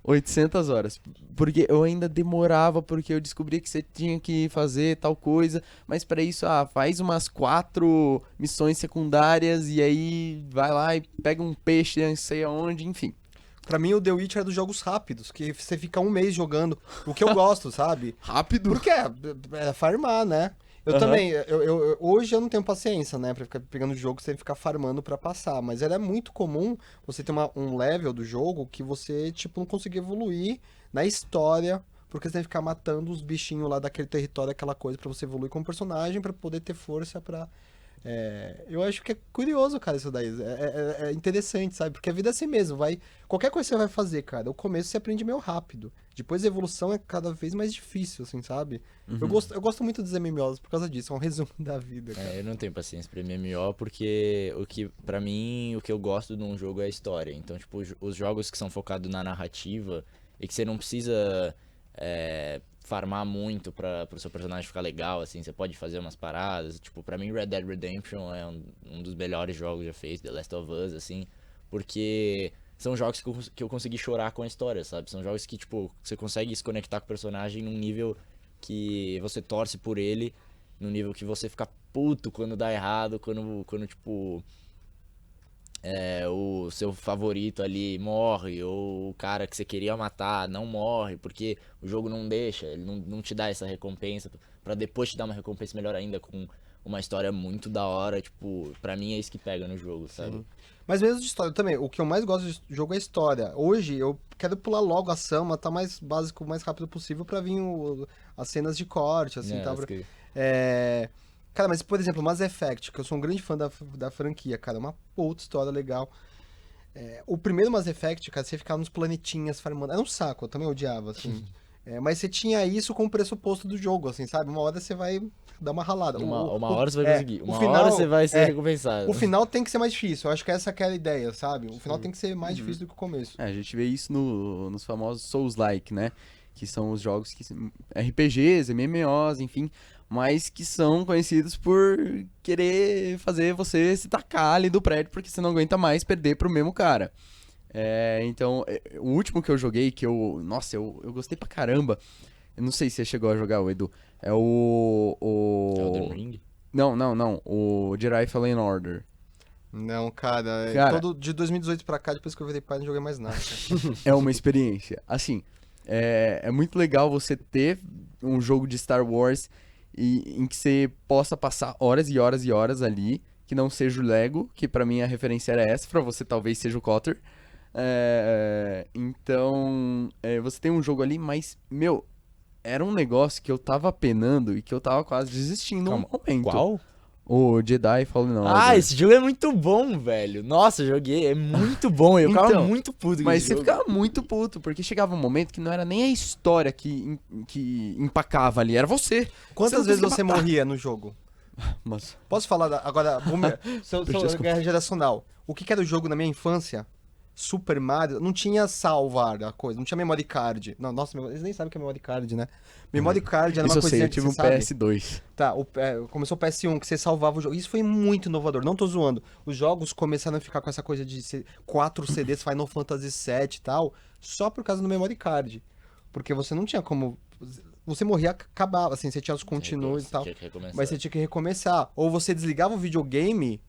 800 horas. Porque eu ainda demorava, porque eu descobri que você tinha que fazer tal coisa. Mas pra isso, faz umas 4 missões secundárias e aí vai lá e pega um peixe, não sei aonde, enfim. Pra mim, o The Witcher é dos jogos rápidos, que você fica 1 mês jogando. O que eu gosto, sabe? Rápido. Porque é farmar, né? Eu Aham. também, hoje eu não tenho paciência, né, pra ficar pegando o jogo sem ficar farmando pra passar, mas era muito comum você ter um level do jogo que você, tipo, não conseguia evoluir na história, porque você tem que ficar matando os bichinhos lá daquele território, aquela coisa, pra você evoluir como personagem, pra poder ter força pra... eu acho que é curioso, cara, isso daí. É interessante, sabe? Porque a vida é assim mesmo, qualquer coisa que você vai fazer, cara, o começo você aprende meio rápido. Depois a evolução é cada vez mais difícil, assim, sabe? Eu gosto muito dos MMOs por causa disso, é um resumo da vida, cara. Eu não tenho paciência pra MMO porque pra mim, o que eu gosto de um jogo é a história. Então, tipo, os jogos que são focados na narrativa e que você não precisa farmar muito pro seu personagem ficar legal, assim, você pode fazer umas paradas. Tipo, pra mim Red Dead Redemption é um dos melhores jogos já feitos, The Last of Us, assim, porque são jogos que eu consegui chorar com a história, sabe? São jogos que, tipo, você consegue se conectar com o personagem num nível que você torce por ele, num nível que você fica puto quando dá errado, quando tipo, o seu favorito ali morre, ou o cara que você queria matar não morre, porque o jogo não deixa, ele não te dá essa recompensa, pra depois te dar uma recompensa melhor ainda, com uma história muito da hora, tipo, pra mim é isso que pega no jogo, sabe? Sim. Mas mesmo de história também, o que eu mais gosto de jogo é história. Hoje eu quero pular logo a ação, matar mais básico, o mais rápido possível pra vir as cenas de corte, assim, tá? Cara, mas por exemplo, Mass Effect, que eu sou um grande fã da franquia, cara, uma puta história legal. O primeiro Mass Effect, cara, você ficava nos planetinhas farmando. Era um saco, eu também odiava, assim. Mas você tinha isso como pressuposto do jogo, assim, sabe? Uma hora você vai dar uma ralada. Uma hora você vai conseguir, uma final, hora você vai ser recompensado. O final tem que ser mais difícil, eu acho que essa que é a ideia, sabe? O final tem que ser mais difícil do que o começo. A gente vê isso nos famosos Souls-like, né? Que são os jogos que RPGs, MMOs, enfim, mas que são conhecidos por querer fazer você se tacar ali do prédio porque você não aguenta mais perder pro mesmo cara. Então, o último que eu joguei, nossa, eu gostei pra caramba. Eu não sei se você chegou a jogar, o Edu. É o... Elden Ring? Não. O Jedi Fallen Order. Não, cara, todo de 2018 pra cá, depois que eu virei pai, não joguei mais nada. É uma experiência. Assim, é muito legal você ter um jogo de Star Wars em que você possa passar horas e horas e horas ali, que não seja o Lego, que pra mim a referência era essa, pra você talvez seja o Cotter. Então, você tem um jogo ali, mas, meu, era um negócio que eu tava penando e que eu tava quase desistindo no momento. Qual? O Jedi Fallen Order. Ah, esse jogo é muito bom, velho. Nossa, eu joguei, é muito bom. Eu ficava Então, muito puto com Mas esse você jogo. ficava muito puto, porque chegava um momento que não era nem a história que empacava ali, era você. Quantas não vezes conseguia você matar. morria no jogo? Mas, Posso falar agora, seu Desculpa. guerra geracional. O que era o jogo na minha infância? Super Mario, não tinha salvar a coisa, não tinha memory card. Não, nossa, eles nem sabem o que é memory card, né? Memory card era isso uma eu sei, coisinha eu que tive um você sabe. PS2. Tá, começou o PS1, que você salvava o jogo. Isso foi muito inovador, não tô zoando. Os jogos começaram a ficar com essa coisa de ser 4 CDs, Final Fantasy VII e tal, só por causa do memory card. Porque você não tinha como... Você morria, acabava, assim, você tinha os continuos e tal, Tinha que recomeçar. mas você tinha que recomeçar. Ou você desligava o videogame,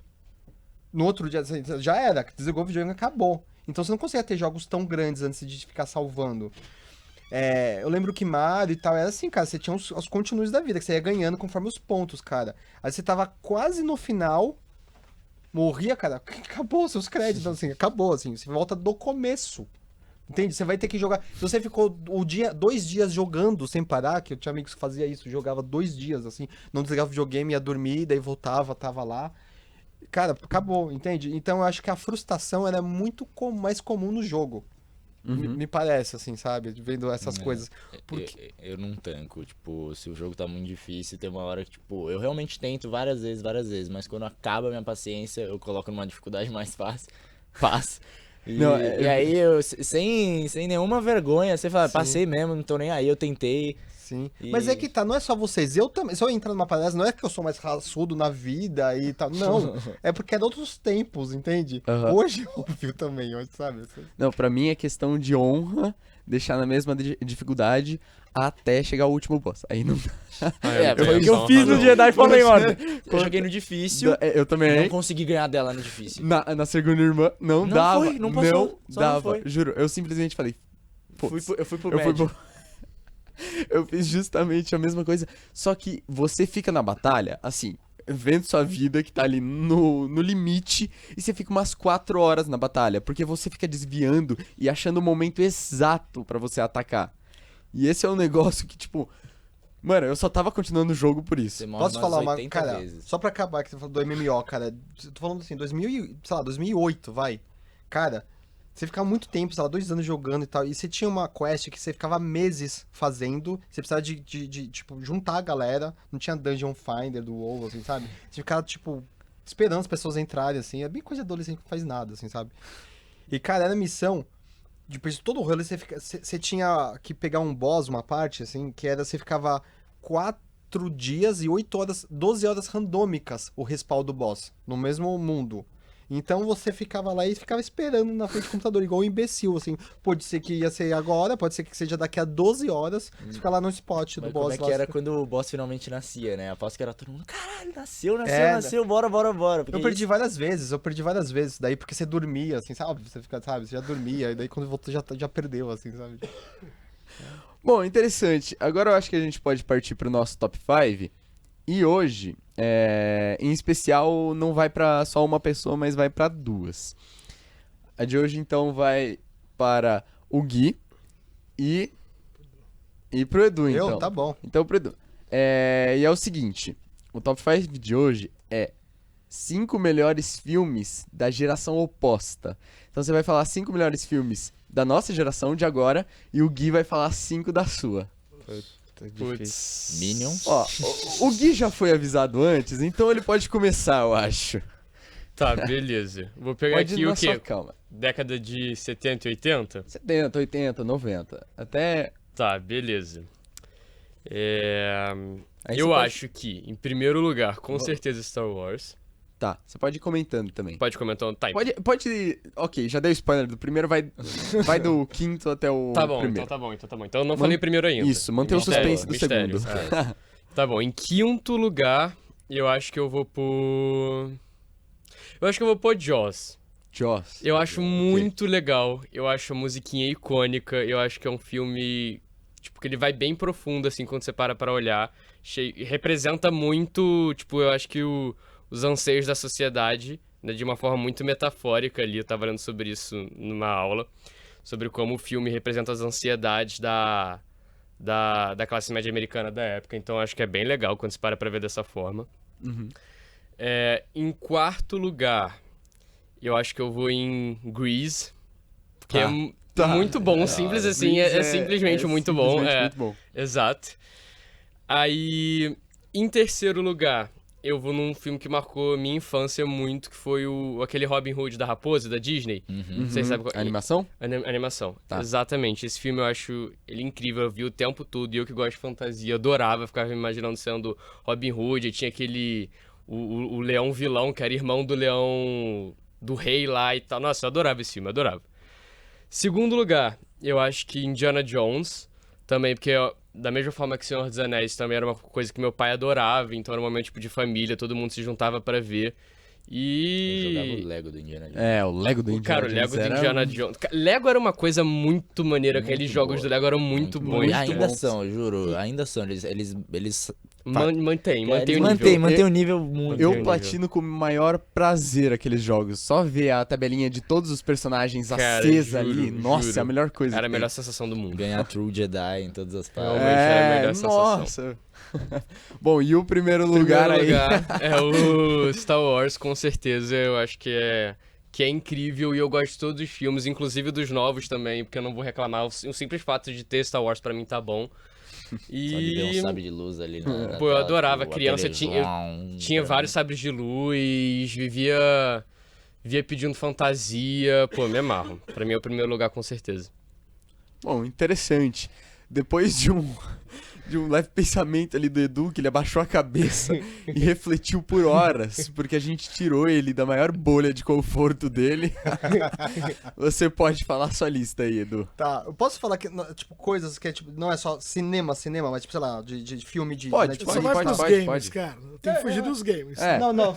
no outro dia, já era, desligou o videogame e acabou. Então você não conseguia ter jogos tão grandes antes de ficar salvando. Eu lembro que Mario e tal, era assim, cara, você tinha os continuos da vida, que você ia ganhando conforme os pontos, cara. Aí você tava quase no final, morria, cara, acabou os seus créditos, assim, acabou, assim, você volta do começo. Entende? Você vai ter que jogar. Se você ficou 2 dias jogando sem parar, que eu tinha amigos que fazia isso, jogava 2 dias, assim, não desligava o videogame, ia dormir, daí voltava, tava lá. Cara, acabou, entende? Então eu acho que a frustração era muito mais comum no jogo. Me parece, assim, sabe? Vendo essas coisas. Porque... Eu não tanco, tipo, se o jogo tá muito difícil, tem uma hora que, tipo, eu realmente tento várias vezes, mas quando acaba a minha paciência, eu coloco numa dificuldade mais fácil. Não, E aí, eu, sem nenhuma vergonha, você fala, Sim. passei mesmo, não tô nem aí, eu tentei. Sim. E- Mas é que tá, não é só vocês. Eu também. Se eu entrar numa palestra, não é que eu sou mais raçudo na vida e tal. Não. É porque é de outros tempos, entende? Aham. Hoje, óbvio também, hoje, sabe? Não, pra mim é questão de honra deixar na mesma dificuldade até chegar ao último boss. Aí não... Foi o que eu fiz no Jedi Fallen Order. Eu joguei no difícil, Eu também. não consegui ganhar dela no difícil. Na segunda irmã, não Não dava. foi, não passou, só não dava. foi. Juro, eu simplesmente falei. Eu fui pro Eu fui médio. Eu fiz justamente a mesma coisa. Só que você fica na batalha, assim, vendo sua vida que tá ali no limite, e você fica umas 4 horas na batalha, porque você fica desviando e achando o momento exato pra você atacar. E esse é um negócio que, tipo. Mano, eu só tava continuando o jogo por isso. Você morre Posso umas falar uma. 80 Cara, vezes. só pra acabar que você falou do MMO, cara. Tô falando assim, 2008, vai. Cara, você ficava muito tempo, sei lá, 2 anos jogando e tal. E você tinha uma quest que você ficava meses fazendo. Você precisava de tipo, juntar a galera. Não tinha Dungeon Finder do WoW, assim, sabe? Você ficava, tipo, esperando as pessoas entrarem, assim. É bem coisa de adolescente que não faz nada, assim, sabe? E, cara, era missão depois de todo o rolê, você tinha que pegar um boss, uma parte, assim, que era você ficava 4 dias e 8 horas, 12 horas randômicas o respawn do boss, no mesmo mundo. Então você ficava lá e ficava esperando na frente do computador, igual um imbecil, assim. Pode ser que ia ser agora, pode ser que seja daqui a 12 horas, você fica lá no spot do Mas boss. como é que lá, era você- quando o boss finalmente nascia, né? Aposto que era todo mundo, caralho, nasceu, É, bora. Porque Eu perdi várias vezes, daí porque você dormia, assim, sabe? Você fica, sabe, você já dormia, e daí quando voltou já perdeu, assim, sabe? Bom, interessante. Agora eu acho que a gente pode partir pro nosso top 5. E hoje, em especial, não vai pra só uma pessoa, mas vai pra duas. A de hoje, então, vai para o Gui e pro Edu, então. Eu? Tá bom. Então, pro Edu. E é o seguinte, o top 5 de hoje é 5 melhores filmes da geração oposta. Então você vai falar 5 melhores filmes da nossa geração de agora e o Gui vai falar 5 da sua. Putz. Minions. Ó, o Gui já foi avisado antes, então ele pode começar, eu acho. Tá, beleza. Vou pegar Pode ir aqui na o sua quê? calma. Década de 70 e 80? 70, 80, 90. Até. Tá, beleza. Aí Eu você pode- acho que, em primeiro lugar, com certeza Star Wars. Tá, você pode ir comentando também. Pode comentar. Tá, Pode. Ok, já dei spoiler do primeiro, vai do quinto até o tá bom, primeiro. então tá bom, Então eu não falei primeiro ainda. Isso, mantém o Mistério, suspense do mistério. segundo. Tá bom, em quinto lugar, eu acho que eu vou por... Eu acho que eu vou pôr Jaws. Jaws. Eu acho muito legal. Eu acho a musiquinha icônica. Eu acho que é um filme... Tipo, que ele vai bem profundo, assim, quando você para pra olhar. Representa muito, tipo, eu acho que os anseios da sociedade, né, de uma forma muito metafórica ali. Eu tava lendo sobre isso numa aula. Sobre como o filme representa as ansiedades da classe média americana da época. Então, eu acho que é bem legal quando você para pra ver dessa forma. Uhum. Em quarto lugar, eu acho que eu vou em Grease. Que Tá. é Tá. muito bom, simples assim, Grease é simplesmente muito bom. simplesmente É, muito bom. exato. Aí, em terceiro lugar, eu vou num filme que marcou minha infância muito, que foi aquele Robin Hood da Raposa, da Disney. Vocês sabem qual A animação? Animação. Tá. Exatamente. Esse filme eu acho ele incrível, eu vi o tempo todo, e eu que gosto de fantasia, adorava, ficava me imaginando sendo Robin Hood, e tinha aquele... O leão vilão, que era irmão do leão do rei lá e tal. Nossa, eu adorava esse filme, adorava. Segundo lugar, eu acho que Indiana Jones, também, porque da mesma forma que Senhor dos Anéis também era uma coisa que meu pai adorava, então era um momento tipo de família, todo mundo se juntava pra ver. Eu jogava E... o Lego do Indiana Jones. O Lego do Indiana Cara, o Jones Lego do era Indiana Jones. Lego era uma coisa muito maneira, Muito aqueles jogos boa. do Lego eram muito bons. E muito ainda bons. são, eu juro, ainda são. Eles Mantém o nível. mantém o nível muito. Eu Entendi. platino com o maior prazer aqueles jogos. Só ver a tabelinha de todos os personagens Cara, acesa juro, ali. Nossa, juro. é a melhor coisa. Era a que melhor tem. sensação do mundo. Ganhar True Jedi em todas as partes. Realmente era a melhor sensação. Nossa. Bom, e o primeiro Primeiro lugar aí? lugar é o Star Wars, com certeza. Eu acho que é incrível e eu gosto de todos os filmes, inclusive dos novos também, porque eu não vou reclamar. O simples fato de ter Star Wars pra mim tá bom. Só de ver E um sabre de luz ali na Pô, eu tela, adorava, tipo, criança, aquele tinha pra vários mim. sabres de luz, vivia pedindo fantasia. Pô, me amarro. Pra mim é o primeiro lugar, com certeza. Bom, interessante. Depois de um leve pensamento ali do Edu, que ele abaixou a cabeça e refletiu por horas, porque a gente tirou ele da maior bolha de conforto dele. Você pode falar sua lista aí, Edu. Tá, eu posso falar que, tipo, coisas que é, tipo, não é só cinema, mas, tipo, sei lá, de filme de Pode, Netflix. Só pode, vai pros pode, games, pode. cara. Tem que fugir dos games. É. Não,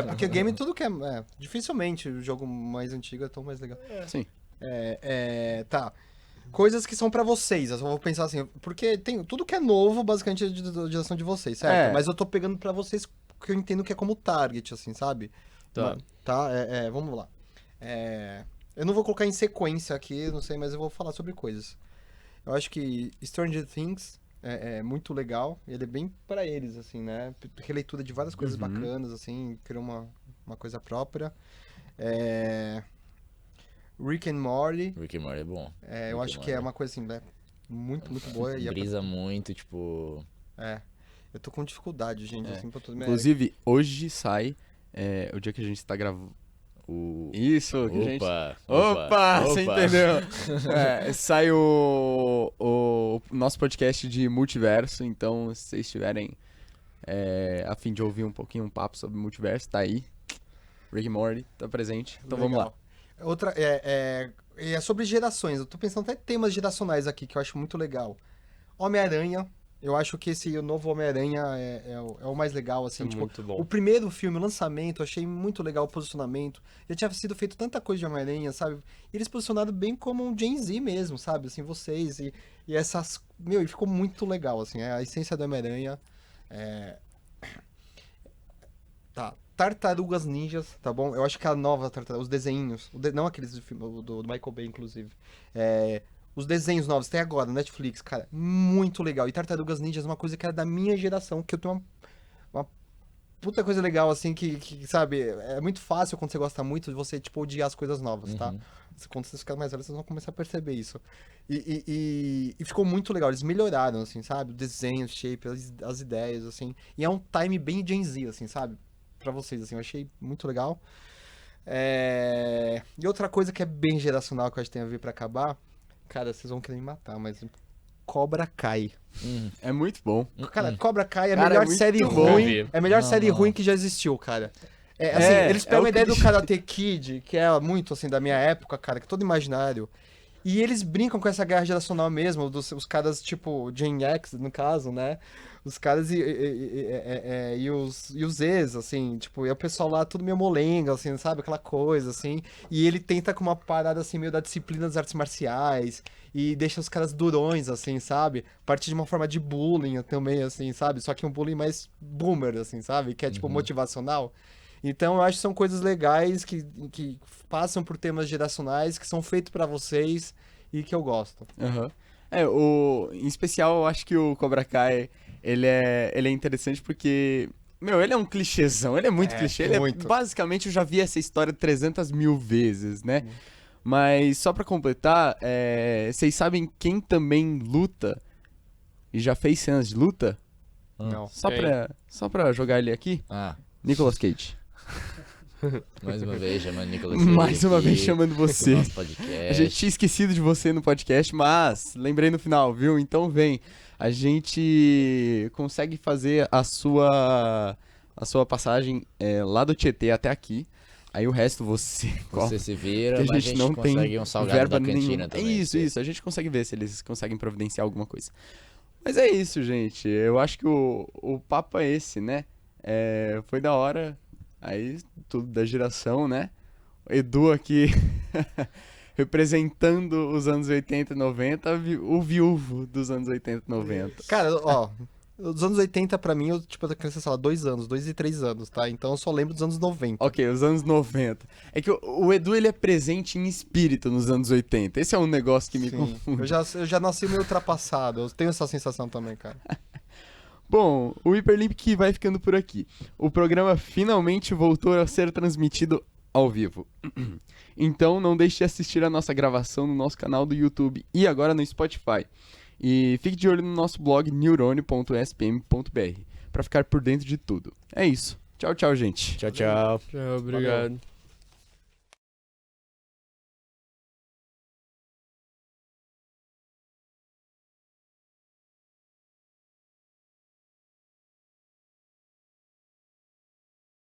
porque game tudo que é, dificilmente o jogo mais antigo é tão mais legal. Sim. Tá. Coisas que são pra vocês, eu só vou pensar assim, porque tem tudo que é novo, basicamente, é da geração de vocês, certo? É. Mas eu tô pegando pra vocês que eu entendo que é como target, assim, sabe? Tá. Tá, vamos lá. Eu não vou colocar em sequência aqui, não sei, mas eu vou falar sobre coisas. Eu acho que Stranger Things é muito legal, ele é bem pra eles, assim, né? Releitura de várias coisas bacanas, assim, criou uma coisa própria. Rick and Morty, Rick and Morty é bom. eu acho que é uma coisa, assim, né? Muito, muito boa. E Brisa muito, tipo... eu tô com dificuldade, gente, assim, pra tudo. Inclusive, hoje sai, o dia que a gente tá gravando... Isso, que a gente... Opa! Opa, você entendeu? Sai o nosso podcast de multiverso, então se vocês estiverem a fim de ouvir um pouquinho um papo sobre multiverso, tá aí. Rick and Morty tá presente, então vamos lá. Outra, é sobre gerações. Eu tô pensando até em temas geracionais aqui, que eu acho muito legal. Homem-Aranha. Eu acho que esse novo Homem-Aranha é o mais legal, assim. É Tipo, muito bom. o primeiro filme, o lançamento, eu achei muito legal o posicionamento. Já tinha sido feito tanta coisa de Homem-Aranha, sabe? E eles posicionaram bem como um Gen Z mesmo, sabe? Assim, vocês e essas... Meu, e ficou muito legal, assim. A essência do Homem-Aranha. Tá. Tartarugas Ninjas, tá bom? Eu acho que a nova Tartaruga, os desenhinhos, não aqueles do filme, do Michael Bay, inclusive. Os desenhos novos, tem agora, Netflix, cara, muito legal. E Tartarugas Ninjas é uma coisa que era da minha geração, que eu tenho uma puta coisa legal, assim, que, sabe, é muito fácil quando você gosta muito de você, tipo, odiar as coisas novas, tá? Quando vocês ficarem mais velhos, vocês vão começar a perceber isso. E ficou muito legal, eles melhoraram, assim, sabe? O desenho, o shape, as ideias, assim. E é um time bem Gen Z, assim, sabe? Pra vocês, assim, eu achei muito legal. E outra coisa que é bem geracional, que eu acho que tem a ver pra acabar, cara, vocês vão querer me matar, mas Cobra Kai. É muito bom. Cara, Cobra Kai é a Cara, melhor é muito série bom. ruim. É a melhor Não, série não. ruim que já existiu, cara. Assim, eles pegam o a ideia do clichê. Karate Kid, que é muito, assim, da minha época, cara, que é todo imaginário. E eles brincam com essa guerra geracional mesmo, os caras, tipo, Gen X, no caso, né? Os caras e os Zs, assim, tipo, e o pessoal lá tudo meio molenga, assim, sabe? Aquela coisa, assim. E ele tenta com uma parada, assim, meio da disciplina das artes marciais. E deixa os caras durões, assim, sabe? A partir de uma forma de bullying também, assim, sabe? Só que um bullying mais boomer, assim, sabe? Que é, tipo, motivacional. Então, eu acho que são coisas legais que passam por temas geracionais, que são feitos pra vocês e que eu gosto. Aham. Em especial, eu acho que o Cobra Kai, ele é interessante porque, meu, ele é um clichêzão, ele é muito clichê, ele muito. basicamente, eu já vi essa história 300 mil vezes, né? Mas, só pra completar, vocês sabem quem também luta e já fez cenas de luta? Não. Só pra jogar ele aqui, Nicolas Cage. Mais uma vez chamando Nicolas Cage. Mais uma aqui vez chamando pro você. nosso podcast. A gente tinha esquecido de você no podcast, mas lembrei no final, viu? Então vem. A gente consegue fazer a sua passagem lá do Tietê até aqui. Aí o resto você Você se vira, que mas a gente não tem consegue um salgado verba da cantina nenhuma. também. Isso. A gente consegue ver se eles conseguem providenciar alguma coisa. Mas é isso, gente. Eu acho que o papo é esse, né? Foi da hora. Aí, tudo da geração, né? O Edu aqui representando os anos 80 e 90, o viúvo dos anos 80 e 90. Cara, ó, os anos 80 pra mim, eu, tipo, eu criança, sei lá, 2 e 3 anos, tá? Então eu só lembro dos anos 90. Ok, os anos 90. É que o Edu, ele é presente em espírito nos anos 80. Esse é um negócio que me Sim. confunde. Eu já nasci meio ultrapassado, eu tenho essa sensação também, cara. Bom, o Hyperlink vai ficando por aqui. O programa finalmente voltou a ser transmitido ao vivo. Então não deixe de assistir a nossa gravação no nosso canal do YouTube e agora no Spotify. E fique de olho no nosso blog neurone.spm.br para ficar por dentro de tudo. É isso. Tchau, tchau, gente. Tchau, tchau. Tchau, obrigado.